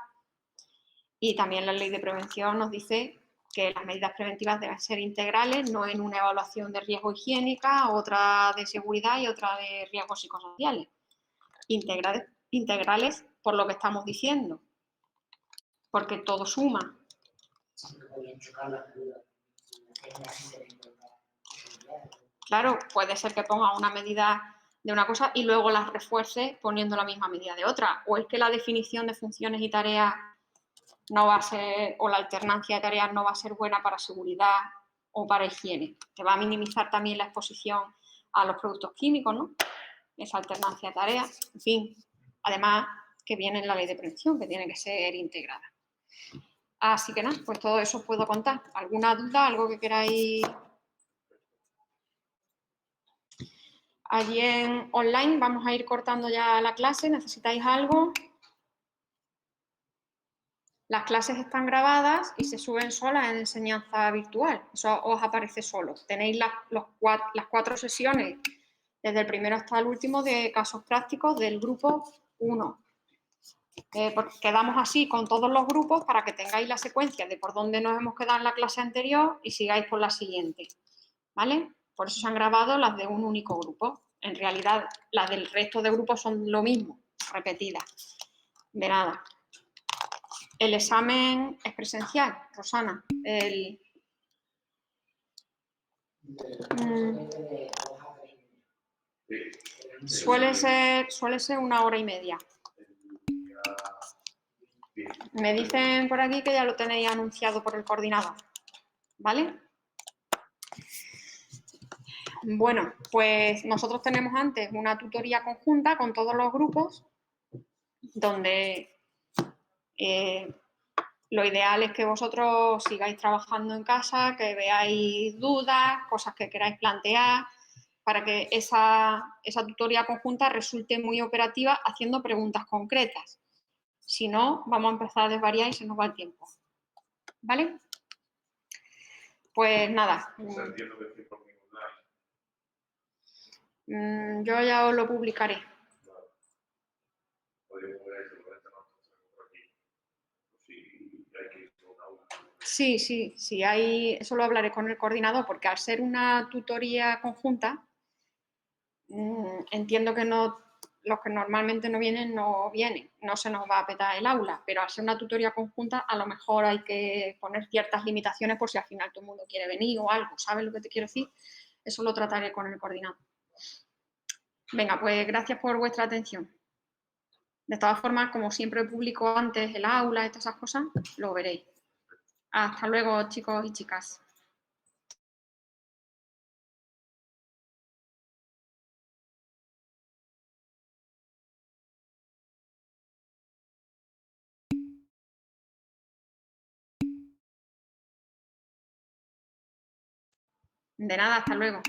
Y también la ley de prevención nos dice que las medidas preventivas deben ser integrales, no en una evaluación de riesgo higiénica, otra de seguridad y otra de riesgos psicosociales. Integrales por lo que estamos diciendo, porque todo suma. Claro, puede ser que ponga una medida de una cosa y luego las refuerce poniendo la misma medida de otra. O es que la definición de funciones y tareas no va a ser, o la alternancia de tareas no va a ser buena para seguridad o para higiene. Te va a minimizar también la exposición a los productos químicos, ¿no? Esa alternancia de tareas, en fin. Además, que viene en la ley de prevención, que tiene que ser integrada. Así que nada, pues todo eso os puedo contar. ¿Alguna duda, algo que queráis? Allí en online vamos a ir cortando ya la clase. ¿Necesitáis algo? Las clases están grabadas y se suben solas en enseñanza virtual. Eso os aparece solo. Tenéis las 4 sesiones, desde el primero hasta el último, de casos prácticos del grupo 1. Quedamos así con todos los grupos para que tengáis la secuencia de por dónde nos hemos quedado en la clase anterior y sigáis por la siguiente. ¿Vale? Por eso se han grabado las de un único grupo. En realidad, las del resto de grupos son lo mismo, repetidas. De nada. El examen es presencial, Rosana. Suele ser 1 hora y media. Me dicen por aquí que ya lo tenéis anunciado por el coordinador. ¿Vale? Bueno, pues nosotros tenemos antes una tutoría conjunta con todos los grupos, donde lo ideal es que vosotros sigáis trabajando en casa, que veáis dudas, cosas que queráis plantear, para que esa tutoría conjunta resulte muy operativa haciendo preguntas concretas. Si no, vamos a empezar a desvariar y se nos va el tiempo. ¿Vale? Pues nada. Yo ya os lo publicaré. Sí, eso lo hablaré con el coordinador, porque al ser una tutoría conjunta, entiendo que no los que normalmente no vienen, no vienen. No se nos va a petar el aula, pero al ser una tutoría conjunta, a lo mejor hay que poner ciertas limitaciones por si al final todo el mundo quiere venir o algo. ¿Sabes lo que te quiero decir? Eso lo trataré con el coordinador. Venga, pues gracias por vuestra atención. De todas formas, como siempre publico antes el aula y todas esas cosas, lo veréis. Hasta luego, chicos y chicas. De nada, hasta luego.